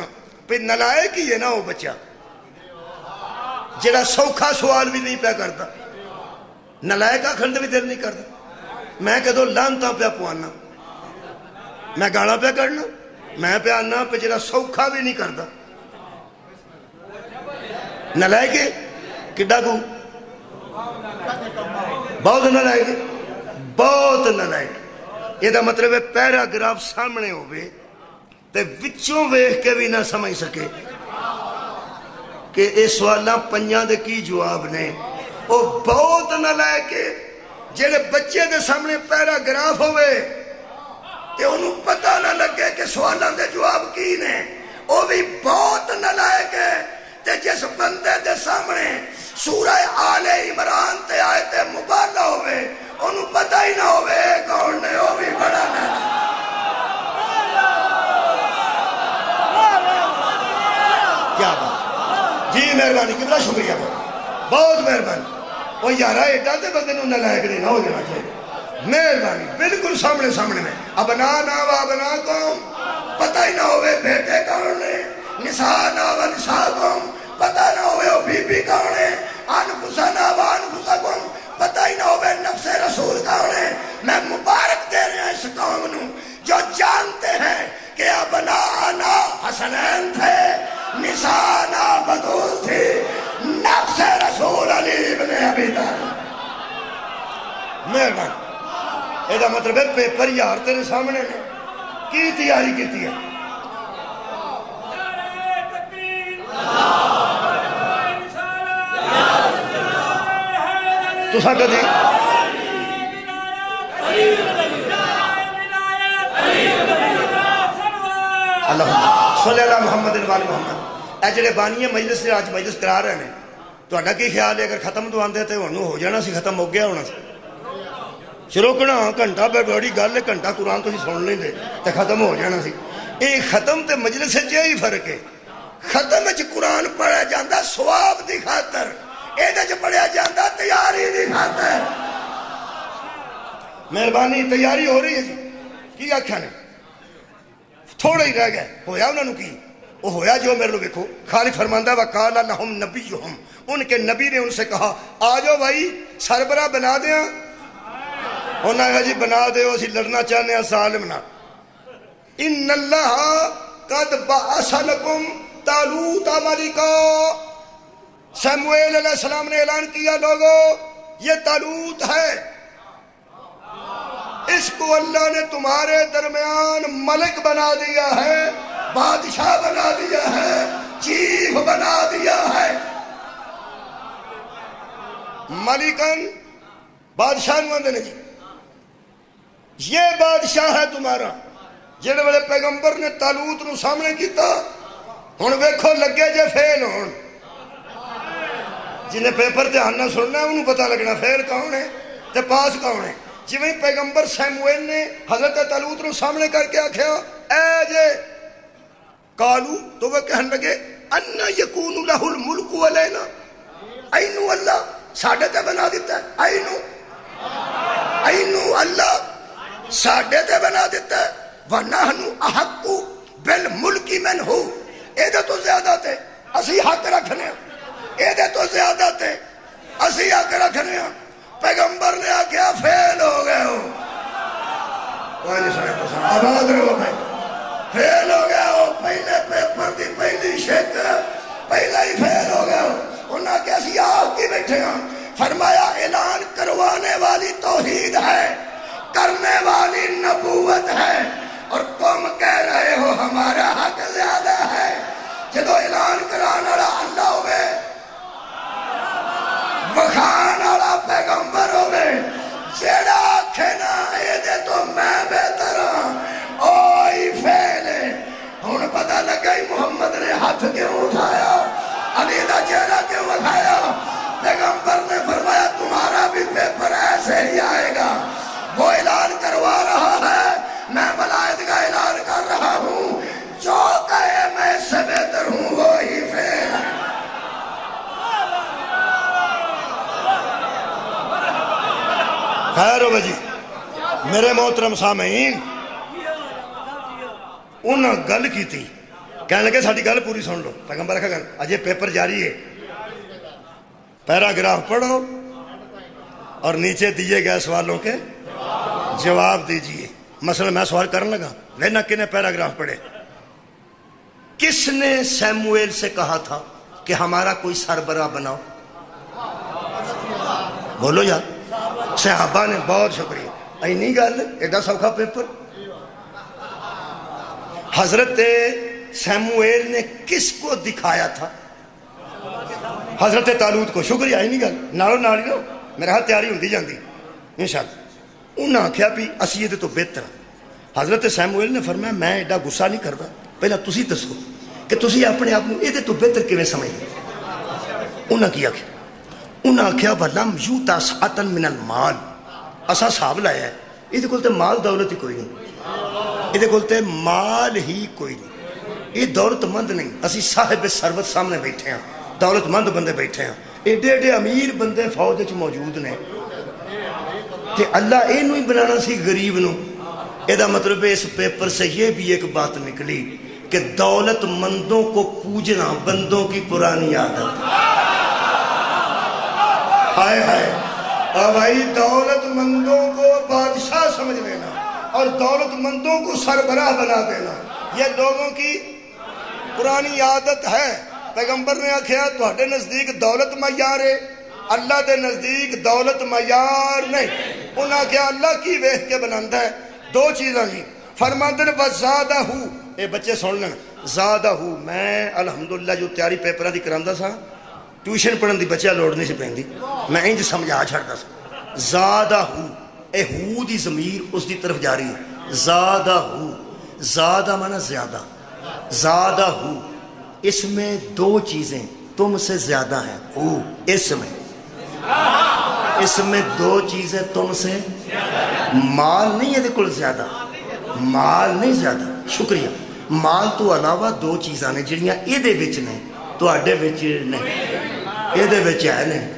پہ نلائق ہی ہے نا وہ بچہ جہاں سوکھا سوال بھی نہیں پیا کرتا، نلائق آکھن دے بھی دل نہیں کرتا۔ میں کدو لانتاں پیا پوانا، میں گالا پیا کرنا، میں پیا آنا پہ جہاں سوکھا بھی نہیں کرتا، نلائق ہے کڈا کو، بہت نلائق ہے، بہت نلائق۔ یہ دا مطلب ہے پیراگراف سامنے ہوئے تے وچوں ویکھ کے بھی نہ سمجھ سکے کہ اس سوالاں پنجاں دے کی جواب نے، وہ بہت نلائق ہے۔ جڑے بچے دے سامنے پیراگراف ہوئے تے انہوں پتہ نہ لگے کہ سوالاں دے جواب کی نے، وہ بھی بہت نلائق ہے۔ تے جس بندے دے سامنے سورہ آل عمران تے آیت مبارکہ ہوئے انہوں پتہ ہی نہ ہوئے کون نے، وہ بھی بڑا نہ۔ کیا بات، جی مہربانی، کتنا شکریہ، بہت مہربانی۔ وہ یارا ایڈا تے بندے نوں نلائق نہیں نہ ہو جانا چاہیے، مہربانی، بالکل سامنے سامنے میں۔ ابنانا و ابناکم، پتہ ہی نہ ہوئے بیٹے کون نے، نسانا و نساکم، پتہ نہ ہوئے وہ بی بی کون ہے، انفسنا و انفسکم، پتہ ہی نہ ہوئے نفس رسول کون ہے۔ میں مبارک دے رہا اس قوم نوں جو جانتے ہیں کہ ابنانا حسنین تھے، نسانا بطول تھی، نفس رسول علی ابن ابی طالب۔ مہربانی، یہ مطلب ہے پیپر یار تیرے سامنے نے، کی تیاری کیتی ہے؟ تو سا کدی اللہ صلی اللہ محمد والی محمد۔ اے جڑے بانی مجلس سے آج مجلس کرا رہے ہیں، تو اڈا کی خیال ہے اگر ختم تو آندے تھے انہوں ہو جانا سی، ختم ہو گیا ہونا سی، روکنا گھنٹہ پہ بڑی گل ہے، گھنٹہ قرآن تو ہی سن لیں دے تو ختم ہو جانا سی۔ یہ ختم تے مجلس سے یہی فرق ہے، ختم وچ قرآن پڑھا جاندہ ثواب دی خاطر، ایدہ جو پڑھا جاندہ تیاری دی خاطر۔ مہربانی، تیاری ہو رہی ہے جی، کی آکھا نے تھوڑا ہی رہ گئے، ہویا انہوں نے کی، وہ ہویا جو میرے لوگ دیکھو، خالق فرماندہ وَقَالَ لَهُمْ نَبِيُّهُمْ، ان کے نبی نے ان سے کہا آجو بھائی سربراہ بنا دیا، انہوں نے کہا جی بنا دے، اسی لڑنا چاہنے ہیں ظالم نہ۔ ان اللہ قد بعث لکم طالوت ملکا، سمویل علیہ السلام نے اعلان کیا لوگو یہ طالوت ہے، اس کو اللہ نے تمہارے درمیان ملک بنا دیا ہے، بادشاہ بنا دیا ہے، چیف بنا دیا ہے۔ ملکن بادشاہ نواندے نے جی، یہ بادشاہ ہے تمہارا، جنہوں نے پیغمبر نے طالوت نو سامنے کیتا، ہن ویکھو لگے جے فیل ہون، جنہیں پیپر دھیان نہ سننا ہے انہوں پتہ لگنا فیل کون ہے تے پاس کون ہے۔ جویں پیغمبر سیمویل نے حضرت طالوت نو سامنے کر کے آکھیا اے جے قالو، تو وہ کہنے لگے اَنَّ يَكُونُ لَهُ الْمُلْكُ عَلَيْنَا، اینو اللہ ساڑھے تے بنا دیتا ہے، اینو اللہ ساڑھے تے بنا دیتا ہے، وَنَحْنُ أَحَقُّ بِالْمُلْكِ مِنْهُ، اے دے تو زیادہ تے اسی حق رکھنے ہیں، اے دے تو زیادہ تے اسی حق رکھنے ہیں۔ پیغمبر نے آکھیا فیل ہو گئے ہو، آباد رہو بھائی، فیل ہو گئے ہو، پہلے پیپر دی پہلی شک پہلے ہی فیل ہو گئے ہو۔ انہاں کہ اسی آپ کی بیٹھے ہیں، فرمایا اعلان کروانے والی توحید ہے، کرنے والی نبوت ہے، خیر ہو جی میرے محترم سامعین انہاں گل کی تھی کہنے لگے ساڑھی گل پوری سن لو پیغمبر رکھا گل اجے پیپر جاری ہے پیراگراف پڑھو اور نیچے دیے گئے سوالوں کے جواب دیجئے مثلا میں سوال کرنے لگا لینا کنے پیراگراف پڑھے کس نے سیمویل سے کہا تھا کہ ہمارا کوئی سربراہ بناؤ بولو یار صحابہ نے بہت شکریہ اینی گل ایڈا سوکھا پیپر حضرت سیمویل نے کس کو دکھایا تھا حضرت طالوت کو شکریہ اینی گل نالو نالی لو میرے ہاتھ تیاری ہوندی جاندی انشاءاللہ انہاں کیا بھی اسیدے تو بہتر حضرت سیمویل نے فرمایا میں ایڈا غصہ نہیں کرتا پہلا تسی دسو کہ تسی اپنے آپ کو ایدے تو بہتر کیویں سمجھتے انہاں کیا کہ انہاں کیا وَلَمْ يُوتَ سَعَةً مِنَ الْمَالِ اسا صاحب لایا ہے یہ کولتے مال دولت ہی کوئی نہیں یہ کولتے مال ہی کوئی نہیں یہ دولت مند نہیں اسی صاحب ثروت سامنے بیٹھے ہیں دولت مند بندے بیٹھے ہیں ایڈے ایڈے امیر بندے فوج وچ موجود نے کہ اللہ اینو ہی بنانا سی غریب نو ایدہ مطلب اس پیپر سے یہ بھی ایک بات نکلی کہ دولت مندوں کو پوجنا بندوں کی پرانی عادت ہائے ہائے بھائی دولت مندوں کو بادشاہ سمجھ لینا اور دولت مندوں کو سربراہ بنا دینا یہ لوگوں کی پرانی عادت ہے پیغمبر نے آکھیا تواڈے نزدیک دولت معیار ہے اللہ دے نزدیک دولت معیار نہیں انہاں کیا اللہ کی ویکھ کے بناندا ہے دو چیزاں جی فرماندے نے وزادہ اے بچے سن لیں زادہ میں الحمدللہ جو تیاری پیپراں دی کراندا سا ٹیوشن پڑھن دی بچہ لوڑ نہیں سی پیندی میں انج سمجھا چھڑدا سا زادہ اے ہو دی ضمیر اس دی طرف جاری ہے زادہ زادہ معنی زیادہ زادہ اس میں دو چیزیں تم سے زیادہ ہیں اس میں دو چیزیں تم سے مال نہیں ہے دیکھو زیادہ مال نہیں زیادہ شکریہ مال تو علاوہ دو چیزاں نے جڑیاں ایدے وچ نے تو اڈے وچ نہیں ایدے وچ ہے نہیں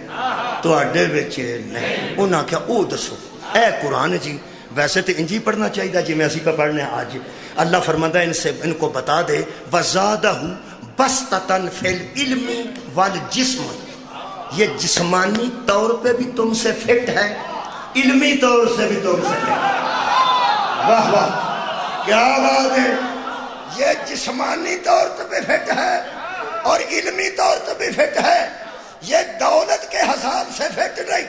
تو اڈے وچ نہیں انہاں کیا او دسو اے قرآن جی ویسے تو انجی پڑھنا چاہیے جی میں اسی پہ پڑھنے آج اللہ فرماندہ ان کو بتا دے وَزَادَهُ بَسْطَةً فِي الْعِلْمِ وَالْجِسْمِ یہ جسمانی طور پہ بھی تم سے فٹ ہے علمی طور سے بھی تم سے فٹ واہ واہ کیا بات ہے یہ جسمانی طور پہ فٹ ہے اور علمی طور پہ فٹ ہے یہ دولت کے حساب سے فٹ نہیں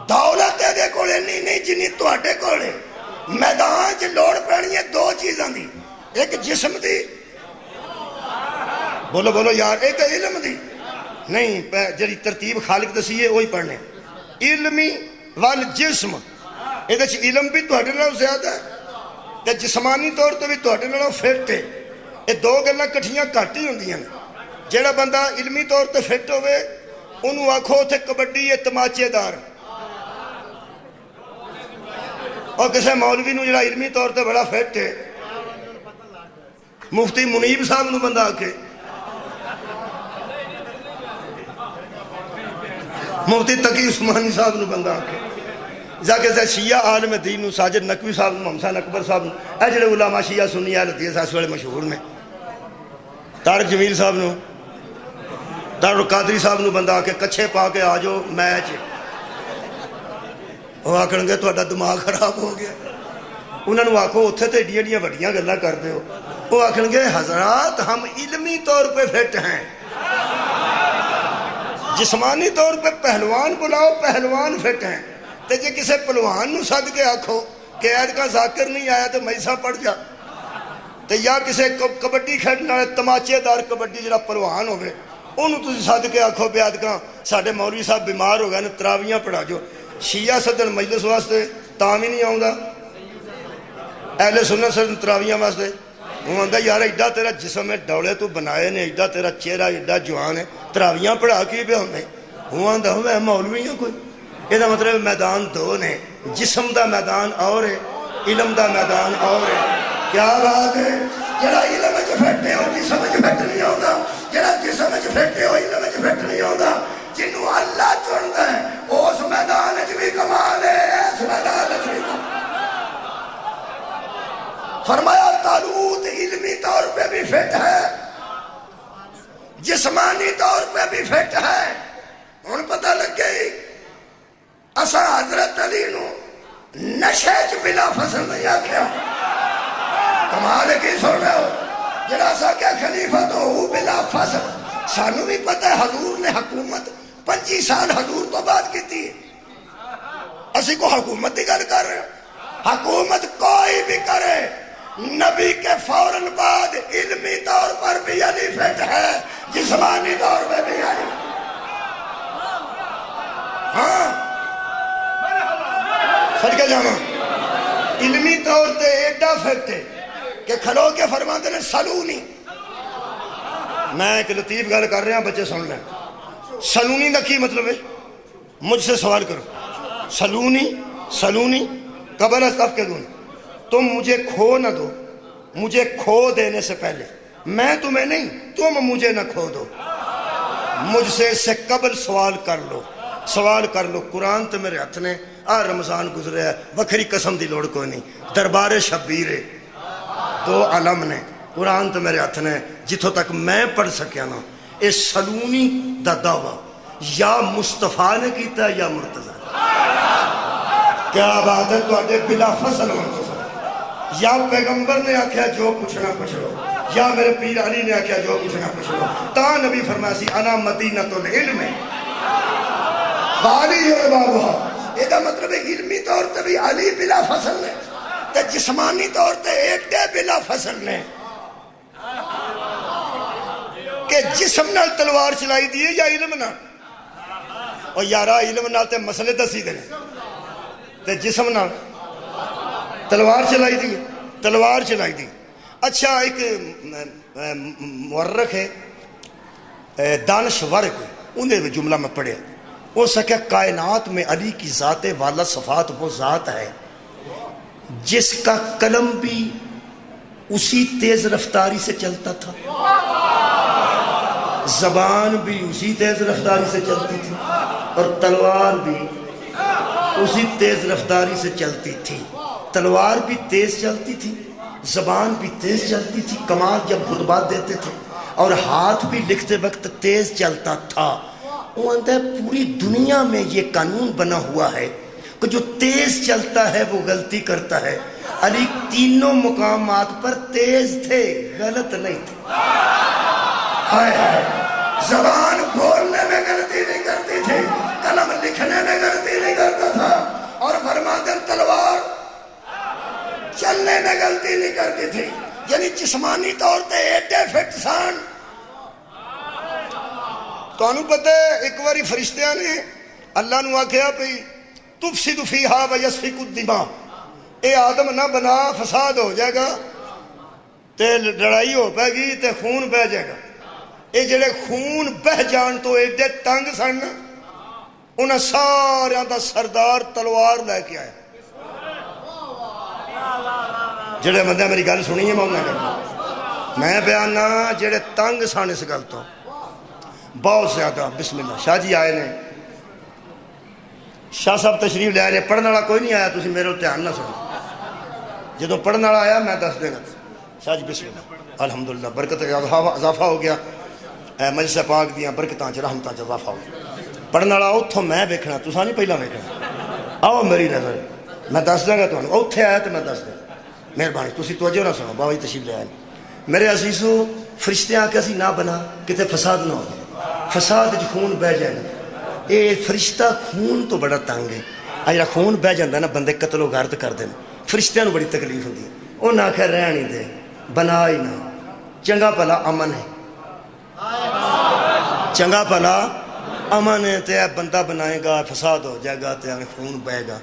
دولت دے کولے نہیں جنی تواڈے کولے میدان چ لوڑ پڑنی ہے دو چیزاں دی ایک جسم دی بولو بولو یار ایک علم دی نہیں جڑی ترتیب خالق دسی ہے وہی پڑھنے علمی والجسم یہ علم بھی تواڈے نالوں زیادہ ہے تے جسمانی طور تے بھی تواڈے نالوں فٹ ہے یہ دو گلاں کٹھیاں گھٹ ہی ہوندیاں نے جیڑا بندہ علمی طور تے فٹ ہوئے انہوں آکھو تے کبڈی ہے تماچے دار اور کسے مولوی نو جڑا علمی طور تے بڑا فٹ ہے مفتی منیب صاحب نو بندہ آکے مفتی تقی عثمانی صاحب نو بندہ آکے جاکے سے شیعہ عالم دین نو ساجد نقوی صاحب نو محمد اکبر صاحب نو اے جڑے علماء شیعہ سنی اہل حدیث اس والے مشہور نے طارق جمیل صاحب نو طارق قادری صاحب نو بندہ آکے کچھے پا کے آجو میچ وہ آکھن گے تہاڈا دماغ خراب ہو گیا انہوں نے آکھو اتھے تے ایڈیاں ایڈیاں وڈیاں گلاں کردے ہو وہ آکھن گے حضرات ہم علمی طور پہ فٹ ہیں جسمانی طور پہ پہلوان بلاؤ پہلوان فٹ ہیں تے جے کسے پہلوان نو سد کے آکھو کہ عید کا ذاکر نہیں آیا تو میسا پڑ جا تے یا کسے کبڈی کھیڈنے والے تماچے دار کبڈی جڑا پہلوان ہوئے انہوں تسی سد کے آکھو بے عید کا ساڈے مولوی صاحب بیمار ہو گئے نے تراویاں پڑھا جو شیعہ صدر مجلس واسطے تام ہی نہیں آؤں گا اہل سنت صدر تراویاں واسطے وہ آندہ یار ایڈا تیرا جسم ہے ڈولے تو بنائے نے ایڈا تیرا چہرہ ایڈا جوان ہے تراویاں پڑھا کی پہ ہمیں وہ آندہ میں مولوی ہوں کوئی یہ مطلب میدان دو نے جسم دا میدان اور ہے علم دا میدان اور ہے کیا بات ہے جڑا علم جو پھٹے ہو جسم جو پھٹ نہیں ہوگا جڑا جسم جو پھٹے ہو علم جو پھٹ نہیں ہوگا جنہوں اللہ چڑھتا ہے اس میدان فٹ ہے، جسمانی طور پہ بھی فٹ ہے۔ ہن پتہ لگ گئی اسا حضرت علی نو نشے چ بلا فصل نہیں آکھیا۔ کمال کی سن رہے ہو، جڑا سا کیا خلیفہ تو ہو بلا فصل۔ سانو بھی پتہ ہے حضور نے حکومت 25 سال حضور تو بعد کی ہے، اسی کو حکومت کی گل کر رہے ہیں۔ حکومت کوئی بھی کرے، نبی کے فوراً بعد علمی طور پر بھی علی فٹ ہے، جسمانی طور پہ بھی علی۔ ہاں سر کے جانا علمی طور تے ایڈا فٹ ہے کہ کھلو کے فرماتے نے سلونی۔ میں ایک لطیف گل کر رہا ہوں، بچے سن لیں۔ سلونی دا کی مطلب ہے؟ مجھ سے سوال کرو۔ سلونی قبل از تفقدون، تم مجھے کھو نہ دو، مجھے کھو دینے سے پہلے میں تمہیں نہیں، تم مجھے نہ کھو دو، مجھ سے اس سے قبل سوال کر لو۔ قرآن تو میرے ہاتھ نے، رمضان گزرے ہے، وکھری قسم دی لوڑ کوئی نہیں، دربار شبیر دو علم نے، قرآن تو میرے ہاتھ نے، جتوں تک میں پڑھ سکیا نا، اس سلونی دا دعویٰ یا مصطفیٰ نے کیتا یا مرتضی۔ کیا بات ہے، تو آدھے بلا فصل منتصر، یا پیغمبر نے آکھیا جو پوچھنا پوچھ لو، یا میرے پیر علی نے آکھیا جو پوچھنا پوچھ لو۔ تا نبی فرمایا سی انا مدینۃ العلم والی بابا۔ یہ مطلب ہے علمی طور تے بھی علی بلا فصل نے، تے جسمانی طور تے ایڈے بلا فصل نے کہ جسم نال تلوار چلائی دیئے یا علم نال۔ اور یارا علم نال تے مسئلے دسی دے تے جسم نال تلوار چلائی دی۔ اچھا ایک مورخ ہے دانشور کوئی، انہیں جملہ میں پڑھے، وہ سکیا کائنات میں علی کی ذات والا صفات وہ ذات ہے جس کا قلم بھی اسی تیز رفتاری سے چلتا تھا، زبان بھی اسی تیز رفتاری سے چلتی تھی، اور تلوار بھی اسی تیز رفتاری سے چلتی تھی۔ تلوار بھی تیز چلتی تھی، زبان بھی تیز چلتی تھی، کمال جب خطبات دیتے تھے، اور ہاتھ بھی لکھتے وقت تیز چلتا تھا۔ وہ اندر پوری دنیا میں یہ قانون بنا ہوا ہے کہ جو تیز چلتا ہے وہ غلطی کرتا ہے۔ علی تینوں مقامات پر تیز تھے، غلط نہیں تھے۔ زبان بولنے میں غلطی نہیں کرتی تھی، قلم لکھنے میں غلطی نہیں کرتا تھا، اور فرماتے تلوار چلنے میں غلطی نہیں کرتی تھی۔ یعنی جسمانی طور تے ایڈے فٹ سان۔ تو انہوں پتہ ہے ایک باری فرشتیاں نے اللہ نو آکھیا پئی تفسد فیہا ویسفک الدماء، اے آدم نہ بنا، فساد ہو جائے گا تے لڑائی ہو پائے گی تے خون بہ جائے گا۔ اے جڑے خون بہ جان تو ایڈے تنگ سن، انہاں سارے دا سردار تلوار لے کے آئے۔ جڑے بندے میری گل سنی ہے میں بیانا، جڑے تنگ سن اس گل تو بہت زیادہ۔ بسم اللہ شاہ جی آئے نے، شاہ صاحب تشریف لے آئے نے، پڑھنے والا کوئی نہیں آیا، تسی میرے دھیان نہ سنو، جدو پڑھنے والا آیا میں دس دے گا۔ شاہ جی بسم اللہ، الحمدللہ برکت اضافہ ہو گیا، مجلس پاک دیاں برکتاں چ رحمتاں چ اضافہ ہو گیا۔ پڑھنے والا اتھوں میں ویکھنا، تساں نہیں پہلا ویکھنا، آؤ میری نظر میں دس دیں گا تمہیں، اتھے آیا تو میں دس دیں۔ مہربانی تسی توجہ نہ سنو، بابا جی تشریف لے آئے میرے عزیزو۔ فرشتے آ کے اسی نہ بنا کتے فساد نہ ہو، فساد جو خون بہ جائے گا۔ اے فرشتہ خون تو بڑا تنگ ہے، جڑا خون بہ جاتا ہے نا بندے قتل و غارت کر دیں، فرشتیاں نو بڑی تکلیف ہوتی ہے۔ انہاں آخر رہن ہی دے، بنا ہی نہ، چنگا بھلا امن ہے، چنگا بھلا امن ہے، تے بندہ بنائے گا فساد ہو جائے گا تے خون بہ گا۔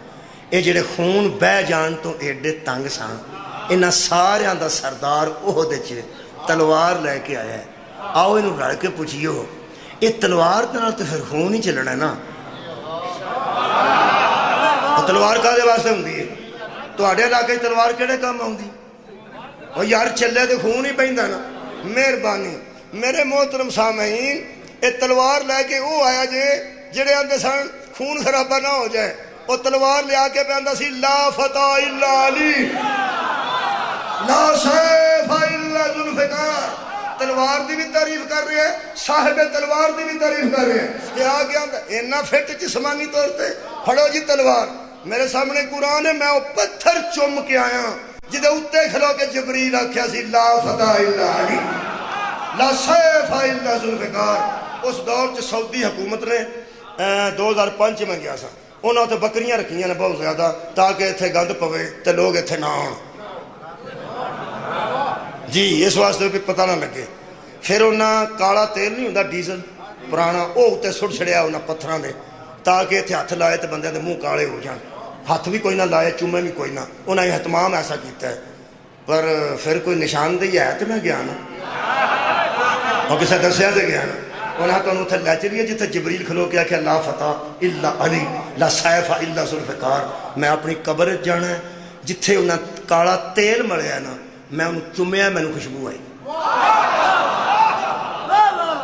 اے جڑے خون بہ جان تو ایڈے تنگ سان، انہاں ساریاں دا سردار احد وچ تلوار لے کے آیا ہے۔ آؤ انہوں رل کے پوچھیو، یہ تلوار نال تو پھر خون ہی چلنا ہے نا۔ تلوار کدے واسطے ہوندی ہے؟ تواڈے علاقے تلوار کہڑے کام آؤندی؟ او یار چلے تو خون ہی پیندا نا۔ مہربانی میرے محترم سامعین، یہ تلوار لے کے وہ آیا جڑے آندے سن خون خرابہ نہ ہو جائے، وہ تلوار لے آ کے پہ آندا سی لا فتح الا علی، لا سیف الا ذوالفقار تلوار دی بھی تعریف کر رہے ہیں صاحب تلوار دی بھی تعریف کر رہے ہیں کہ آ گیا اینا فٹ جسمانی طور پہ پھڑو جی تلوار میرے سامنے قرآن ہے میں وہ پتھر چوم کے آیا جدے اتے کھلو کے جبریل آکھیا سی لا فتح الا علی لا سیف الا ذوالفقار اس دور چ سعودی حکومت نے 2005 میں گیا سا انہوں نے بکریاں رکھیاں نے بہت زیادہ تاکہ اتنے گند پوے تے لوگ اتنے نہ آن جی اس واسطے بھی پتہ نہ لگے پھر انہاں کالا تیل نہیں ہوندا ڈیزل پرانا وہ اتنے سٹ چھڑیا انہاں پتھراں دے تاکہ اتنے ہاتھ لائے تو بندے دے منہ کالے ہو جان ہاتھ بھی کوئی نہ لائے چومے بھی کوئی نہ انہاں یہ اہتمام ایسا کیتا ہے پر پھر کوئی نشاندہی ہے تو میں گیا نا اور کسے دسیا تے گیا نا انہاں تو اتنے لے چلیے جتنے جبریل کھلو کے آکھیا لا فتح الا علی لا سیف الا ذوالفقار میں اپنی قبر جانا ہے جتھے انہاں کالا تیل ملیا نا میں انہوں چومیا میں خوشبو آئی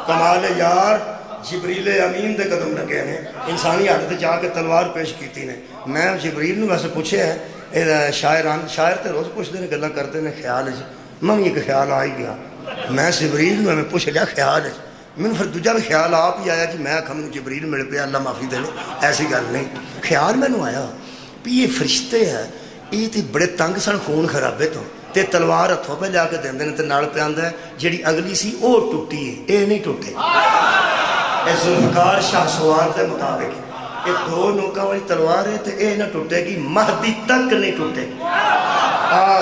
کمال یار جبریل امین دے قدم لگے نے انسانی حالت جا کے تلوار پیش کیتی نے میں جبریل نو ویسے پوچھے ہے شاعر تے روز پوچھتے ہیں گلا کرتے ہیں خیال ہے میں ایک خیال آ ہی گیا میں جبریل نو میں پوچھ لیا خیال ہے میں پھر دوجا بھی خیال آپ ہی آیا جی میں آکھا مجھے جبریل مل پیا اللہ معافی دے لے ایسی گل نہیں خیال میں آیا بھی یہ فرشتے ہے یہ تے بڑے تنگ سن خون خرابے تو تے تلوار ہتھوں پہ لیا کے دیندے نے تے نال پہ آندا ہے جیڑی اگلی سی او ٹوٹی ہے اے نہیں ٹوٹے اے ذوالفقار شاہ سوار دے مطابق یہ دو نوکاں والی تلوار ہے تے اے نہ ٹوٹے گی مہدی تک نہیں ٹوٹے گی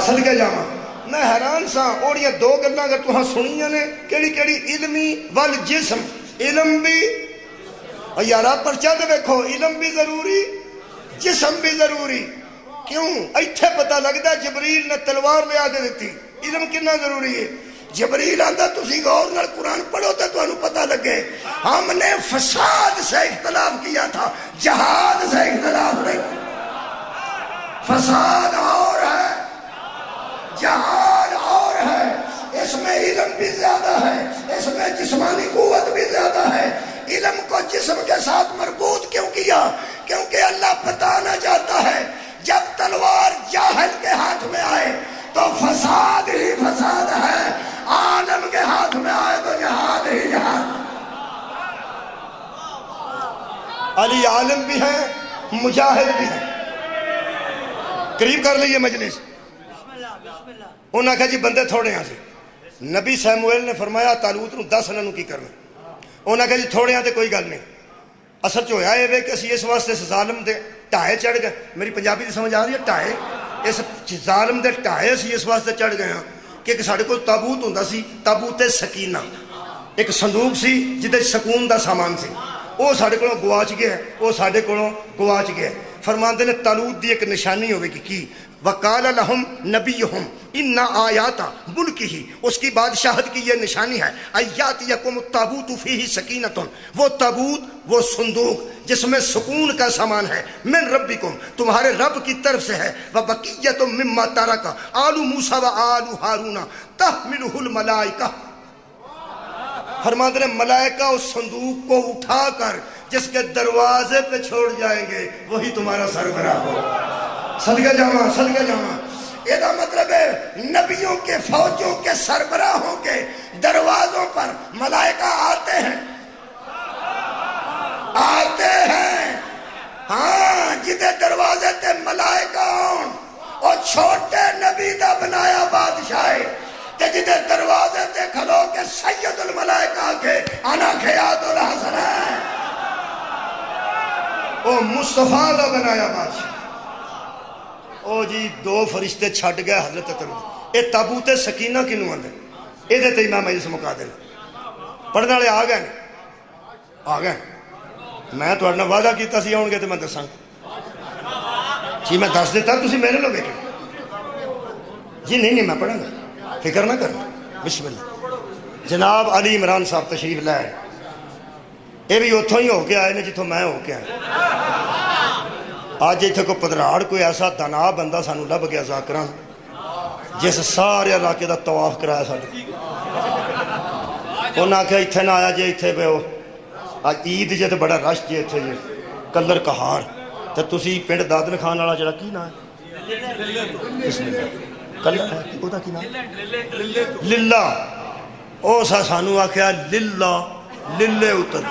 صدقے جاواں میں حیران سا اور یہ دو گلاں اگر تہاں سنیاں نے کیڑی کیڑی علمی والجسم علم بھی اور یارا پرچہ دے دیکھو علم بھی ضروری جسم بھی ضروری کیوں ایتھے پتہ لگدا ہے جبریل نے تلوار لے آدے دیتی علم کتنا ضروری ہے جبریل آندا تسی غور نال قرآن پڑھو تو تانوں پتہ لگے ہم نے فساد سے اختلاف کیا تھا جہاد سے اختلاف نہیں فساد اور ہے جہاد اور ہے اس میں علم بھی زیادہ ہے اس میں جسمانی قوت بھی زیادہ ہے علم کو جسم کے ساتھ مربوط کیوں کیا کیونکہ اللہ بتانا چاہتا ہے جب تلوار جاہل کے ہاتھ میں آئے تو فساد ہی فساد ہے عالم کے ہاتھ میں آئے تو جہاد ہی جہاد علی عالم بھی ہے مجاہد بھی ہے قریب کر لیے مجلس انہوں نے کہا جی بندے تھوڑے ہیں سے نبی سیمویل نے فرمایا تالوت نو 10 انہوں کی کرنا انہوں نے کہا جی تھوڑے ہیں تو کوئی گل نہیں اصل جو ہے یہ کہ اسی اس واسطے ظالم دے ٹائے چڑھ گئے میری پنجابی دی سمجھ آ رہی ہے ٹائے اس ظالم دے ٹائے اسی اس واسطے چڑھ گئے ہیں کہ ساڑھے کو تابوت ہوندہ سی تابوت سکینہ ایک صندوق سی جدے سکون دا سامان سی وہ ساڑھے کو گواچ گیا وہ ساڑھے کو گواچ گیا فرماندے نے تالوت دی ایک نشانی ہوئے کی وَقَالَ لَهُمْ نَبِيُّهُمْ إِنَّا آیَاتَ مُلْكِهِ اس کی بادشاہت کی یہ نشانی ہے اَيَّاتِيَكُمُ التَّابُوتُ فِيهِ سَكِينَةٌ وہ تابوت وہ صندوق جس میں سکون کا سامان ہے من ربکم تمہارے رب کی طرف سے ہے وَبَقِيَّةٌ مِمَّا تَرَكَ آلُ موسیٰ وآلُ ہارون تَحْمِلُهُ الْمَلَائِكَةُ فرماتے ہیں ملائکہ اس صندوق کو اٹھا کر جس کے دروازے پہ چھوڑ جائیں گے وہی تمہارا سربراہ ہو صدقہ جامع یہ دا مطلب ہے نبیوں کے فوجوں کے سربراہوں کے دروازوں پر ملائکہ آتے ہیں ہاں جدے دروازے تے ملائکہ آن اور چھوٹے نبی دا بنایا بادشاہ تے جدے دروازے تے کھلو کے سید الملائکہ کے انا خیات الحسن او مصطفیٰ دا بنایا بادشاہ او جی دو فرشتے چھٹ گئے حضرت تلوت اے تابوت سکینہ کی نماندے اے دیتے امام مجلس مقادر پڑھنے والے آ گئے میں تو اڑنا وعدہ کیتا سی آؤں گے تو میں دساں جی میں دس دیتا تسی میرے لو بیٹھے جی نہیں میں پڑھاں گا فکر نہ کرنا بسم اللہ جناب علی عمران صاحب تشریف لائے اے بھی اتھوں ہی ہو کے آئے نے جتھوں میں ہو کے آئے آج ایتھے کو پدراڑ کوئی ایسا دانا بندہ سانو لب گیا ذاکران جس سارے علاقے دا طواف کرایا ساڑھے انہاں کہ ایتھے نہ آیا جے ایتھے پہ ہو آج عید جے تے بڑا رش جے ایتھے جے کلر کہار تے تسی پنڈ دادن خان والا جڑا کی نہ ہے بسم اللہ للہ او سانو آخیا للہ للے اتر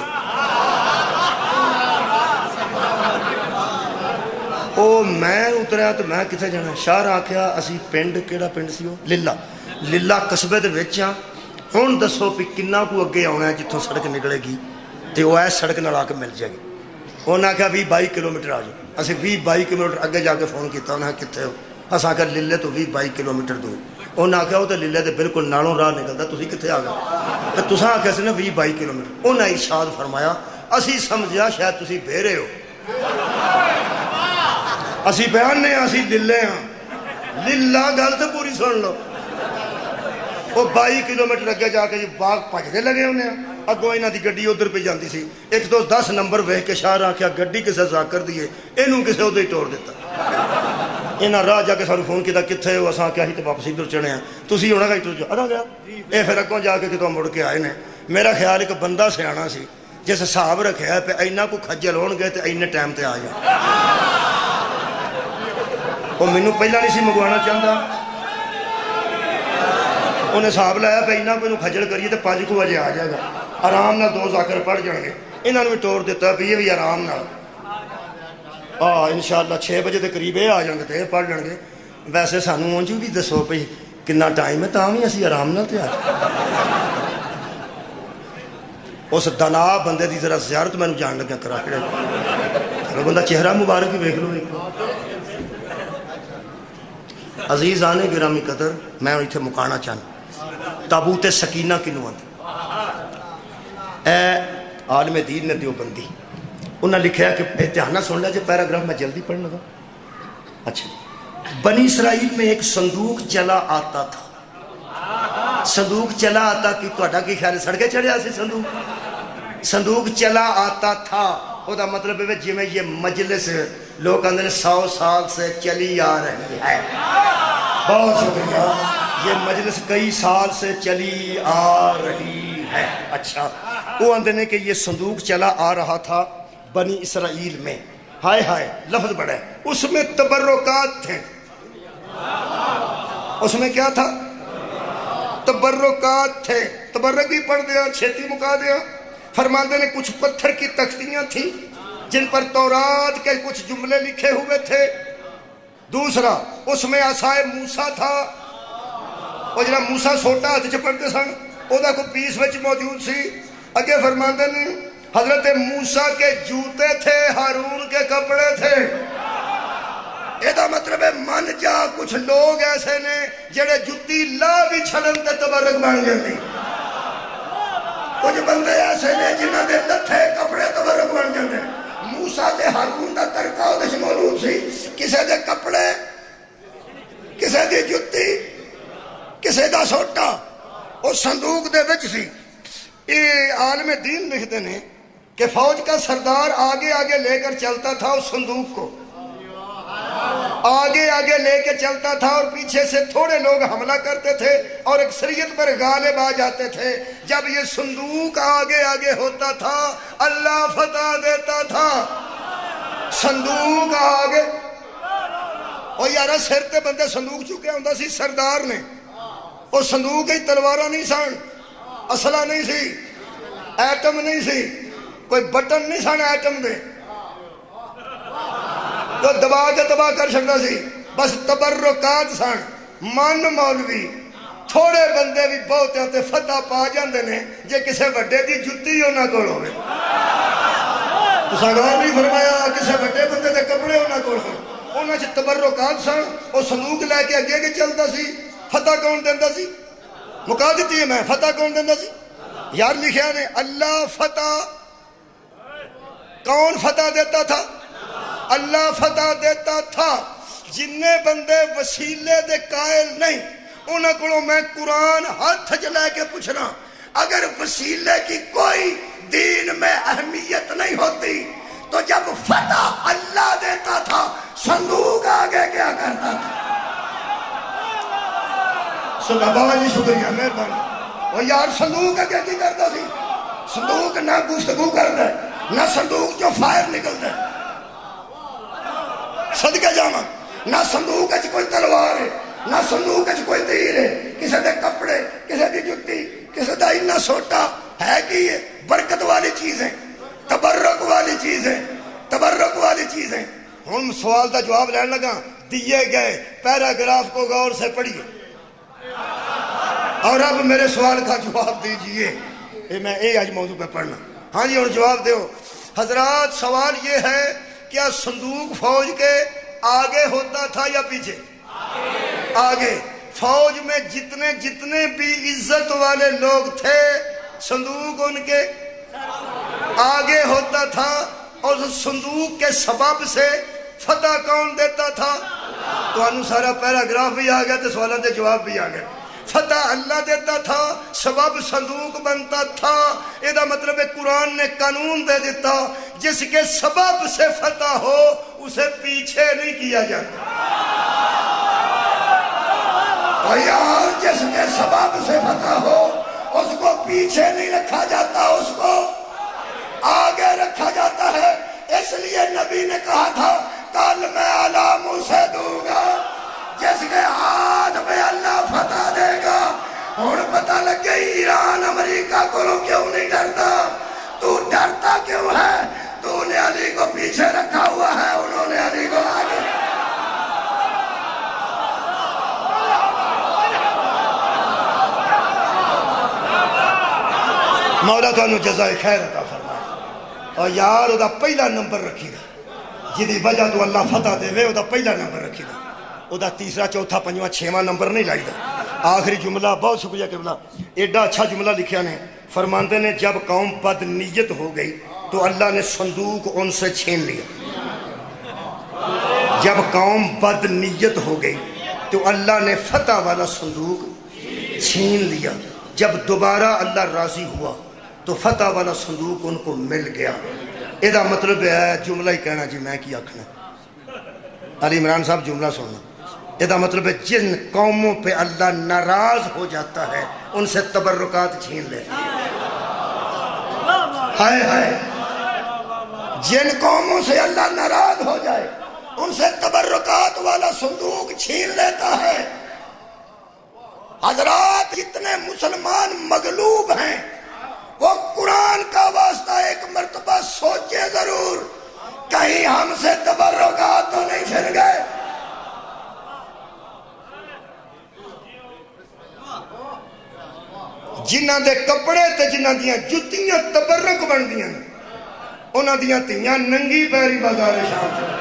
او میں اتریا تو میں کتنے جانا شہر آخیا اسی پنڈ کیڑا پنڈ سی وہ للہ للہ قصبے دے وچ ہاں ہن دسو بھی کنا کو اگے آنا ہے جتوں سڑک نکلے گی تو وہ ایس سڑک نال آ کے مل جائے گی انہیں آخیا 20-22 کلومیٹر آ جاؤ اسی 20-22 کلومیٹر اگے جا کے فون کیا انہیں کتنے ہو اصل آخر للے تو 20-22 کلومیٹر دور انہیں آخیا وہ تو للے تو بالکل نالوں راہ نکلتا تھی کتنے آ گئے تو تصا آخیا سی نا 20-22 کلومیٹر انہیں ارشاد فرمایا اسی سمجھا شاید تسی بہرے ہو اسی بیان نے اسی للے ہاں للہ گل تو پوری سن لو وہ 22 کلومیٹر اگے جا کے باغ بھجتے لگے انہیں اگوں یہاں کی گڈی ادھر پہ جاتی سی ایک تو 10 نمبر ویخ کے شاہ آخیا گڈی کسے ذاکر دیے یہ کسے ادھر ہی توڑ دیتا یہاں راہ جا کے سانو فون کیا کتنے ہو اصل آخیا تو واپس ادھر چڑھے ہیں تھی ہونا گا ادھر ادا گیا یہ پھر اگوں جا کے کتوں مڑ کے آئے نے میرا خیال ایک بندہ سیاح سی جس حساب رکھا پہ اینا کو خجل ہون گئے تو اینے ٹائم تے آ جائے وہ مینو پہلا نہیں سی منگوانا چاہتا انہیں حساب لایا پہ اینا کو خجل کریے تو 5 بجے آ جائے گا آرام نال 2 ذاکر پڑھ جان گے انہوں نے بھی ٹور دیتا بھی یہ بھی آرام نال انشاءاللہ 6 بجے کے قریب یہ آ جان گے تو یہ پڑھ جان گے ویسے سانو اونج بھی دسو بھائی کنا ٹائم ہے تاں بھی اسی آرام نال تے آ اس دنا بندے دی ذرا زیارت میں جان لگا کرا کے بندہ چہرہ مبارک ہی ویکھ لو عزیز آنے گرامی قدر میں اتنے مکانا چاہنا تابوت سکینہ کنو اے عالم دین نے دیوبندی انہوں نے لکھا کہ اتحانہ سن لیا جو پیراگراف میں جلدی پڑھنے لگا اچھا بنی اسرائیل میں ایک صندوق چلا آتا تھا صندوق چلا آتا کہ تو کی خیال سڑکے چڑھیا سی صندوق چلا آتا تھا وہ دا مطلب ہے جی میں یہ مجلس لوگ اندر 100 سال سے چلی آ رہی ہے بہت شکریہ یہ مجلس کئی سال سے چلی آ رہی ہے اچھا وہ اندر نے کہ یہ صندوق چلا آ رہا تھا بنی اسرائیل میں ہائے ہائے لفظ بڑا ہے اس میں تبرکات تھے اس میں کیا تھا تبرکات تھے تبرک بھی پڑھ دیا چھیتی مکا دیا فرماندے نے کچھ پتھر کی تختیاں تھیں جن پر تورات کے کچھ جملے لکھے ہوئے تھے دوسرا اس میں عصائے موسیٰ تھا اور جنہاں موسیٰ سوٹا ہاتھ چ پڑھتے سن وہ دا کو پیس وچ موجود سی اگے فرماندے نے حضرت موسیٰ کے جوتے تھے ہارون کے کپڑے تھے یہ دا مطلب ہے من جا کچھ لوگ ایسے نے جڑے جتی لا بھی چھڑن تے تبرک بن جاندی کچھ بندے ایسے نے جنہاں دے لتھے کپڑے تبرک بن جاندے موسیٰ تے ہارون دا ترکہ ادھے موجود سی کسے دے کپڑے کسے دی جتی کسے دا سوٹا اور صندوق دے وچ سی یہ عالم دین لکھتے ہیں کہ فوج کا سردار آگے آگے لے کر چلتا تھا اس صندوق کو آگے آگے لے کے چلتا تھا اور پیچھے سے تھوڑے لوگ حملہ کرتے تھے اور اکثریت پر غالب آ جاتے تھے جب یہ صندوق آگے آگے ہوتا تھا اللہ فتح دیتا تھا صندوق آگے اور یارہ سر تے بندے صندوق چکے ہوندہ سی سردار نے اور صندوق ہی تلوارہ نہیں سن اسلحہ نہیں سی ایٹم نہیں سی کوئی بٹن نہیں سن ایٹم دے تو دبا کے تباہ کر سکتا سی بس تبرکات سن من مولوی تھوڑے بندے بھی بہت تے فتح پا جاندے نے جے کسے وڈے دی جتی ہونا کول ہوئے تو سنگار نہیں فرمایا کسے وڈے بندے دے کپڑے ہونا کول ہوئے انہاں چھ تبرکات سن اور صندوق لے کے اگے کے چلتا سی فتح کون دیندہ سی مکا دیتی ہے میں فتح کون دیندہ سی یار لکھیا نے اللہ فتح کون فتح دیتا تھا اللہ فتح دیتا تھا جننے بندے وسیلے دے قائل نہیں انہوں کو میں قرآن ہاتھ جلے کے پوچھنا اگر وسیلے کی کوئی دین میں اہمیت نہیں ہوتی تو جب فتح اللہ دیتا تھا صندوق آگے کیا کرتا تھا سنہ بابا جی شکریہ مہربانی وہ یار صندوق آگے کی کرتا سی صندوق نہ گفتگو کرتا ہے نہ صندوق جو فائر نکلتا ہے صدقہ جانا نہ صندوق ہے کوئی تلوار ہے نہ صندوق وچ کوئی تیر ہے، کسی دے کپڑے، کسی دی جتی، کسی دا اینا سوٹا ہے کی ہے، برکت والی چیزیں، تبرک والی چیزیں، تبرک والی چیزیں۔ ہم سوال دا جواب لین لگا، دیے گئے پیراگراف کو غور سے پڑھیے اور اب میرے سوال کا جواب دیجئے۔ میں آج موضوع پہ پڑھنا۔ ہاں جی، اور جواب دیو حضرات۔ سوال یہ ہے، کیا صندوق فوج کے آگے ہوتا تھا یا پیچھے؟ آگے۔ فوج میں جتنے بھی عزت والے لوگ تھے صندوق ان کے آگے ہوتا تھا، اور صندوق کے سبب سے فتح کون دیتا تھا؟ تو انہوں سارا پیراگراف بھی آ گیا تو سوالوں کے جواب بھی آ گئے۔ فتح اللہ دیتا تھا، سبب صندوق بنتا تھا۔ یہ مطلب ہے قرآن نے قانون دے دیتا، جس کے سبب سے فتح ہو اسے پیچھے نہیں کیا جاتا۔ اور یار جس کے سبب سے فتح ہو اس کو پیچھے نہیں رکھا جاتا، اس کو آگے رکھا جاتا ہے۔ اس لیے نبی نے کہا تھا کل میں علام اسے دوں گا جس کے ہاتھ میں اللہ فتح دے گا۔ اور پتہ لگ گئی ایران امریکہ کو کیوں نہیں ڈرتا؟ تو ڈرتا کیوں ہے؟ تو نے علی کو پیچھے رکھا ہوا ہے، انہوں نے علی کو آگے۔ مولا تو جزائے خیر عطا فرمائے۔ اور یار وہ پہلا نمبر رکھی گا جدی وجہ تو اللہ فتح دے وے، وہ پہلا نمبر رکھی گا۔ وہ تیسرا چوتھا پنجواں چھواں نمبر نہیں لائی دا۔ آخری جملہ بہت شکریہ قبلہ، ایڈا اچھا جملہ لکھیا نے۔ فرماندے نے جب قوم بد نیت ہو گئی تو اللہ نے صندوق ان سے چھین لیا۔ جب قوم بد نیت ہو گئی تو اللہ نے فتح والا صندوق چھین لیا۔ جب دوبارہ اللہ راضی ہوا تو فتح والا صندوق ان کو مل گیا۔ یہ مطلب ہے جملہ ہی کہنا جی میں کی آکھنا۔ علی عمران صاحب جملہ سننا۔ یہ مطلب ہے جن قوموں پہ اللہ ناراض ہو جاتا ہے ان سے تبرکات چھین لیتا ہے۔ ہائے ہائے، جن قوموں سے اللہ ناراض ہو جائے ان سے تبرکات والا صندوق چھین لیتا ہے۔ حضرات جتنے مسلمان مغلوب ہیں وہ قرآن کا واسطہ ایک مرتبہ سوچے ضرور، کہیں ہم سے تبرکات تو نہیں چھن گئے۔ جنہ دے کپڑے تے جنہ دیاں جتیاں تبرک بن دیاں انہ دیاں تیاں ننگی پیری بازار شام چلے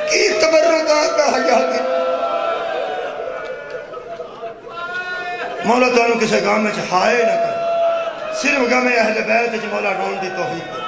کی تبرکات کا حجاب ہے۔ مولا تو انہوں کسے گام میں چھائے نہ کر، صرف گام اہل بیت مولا رون دی توفیق۔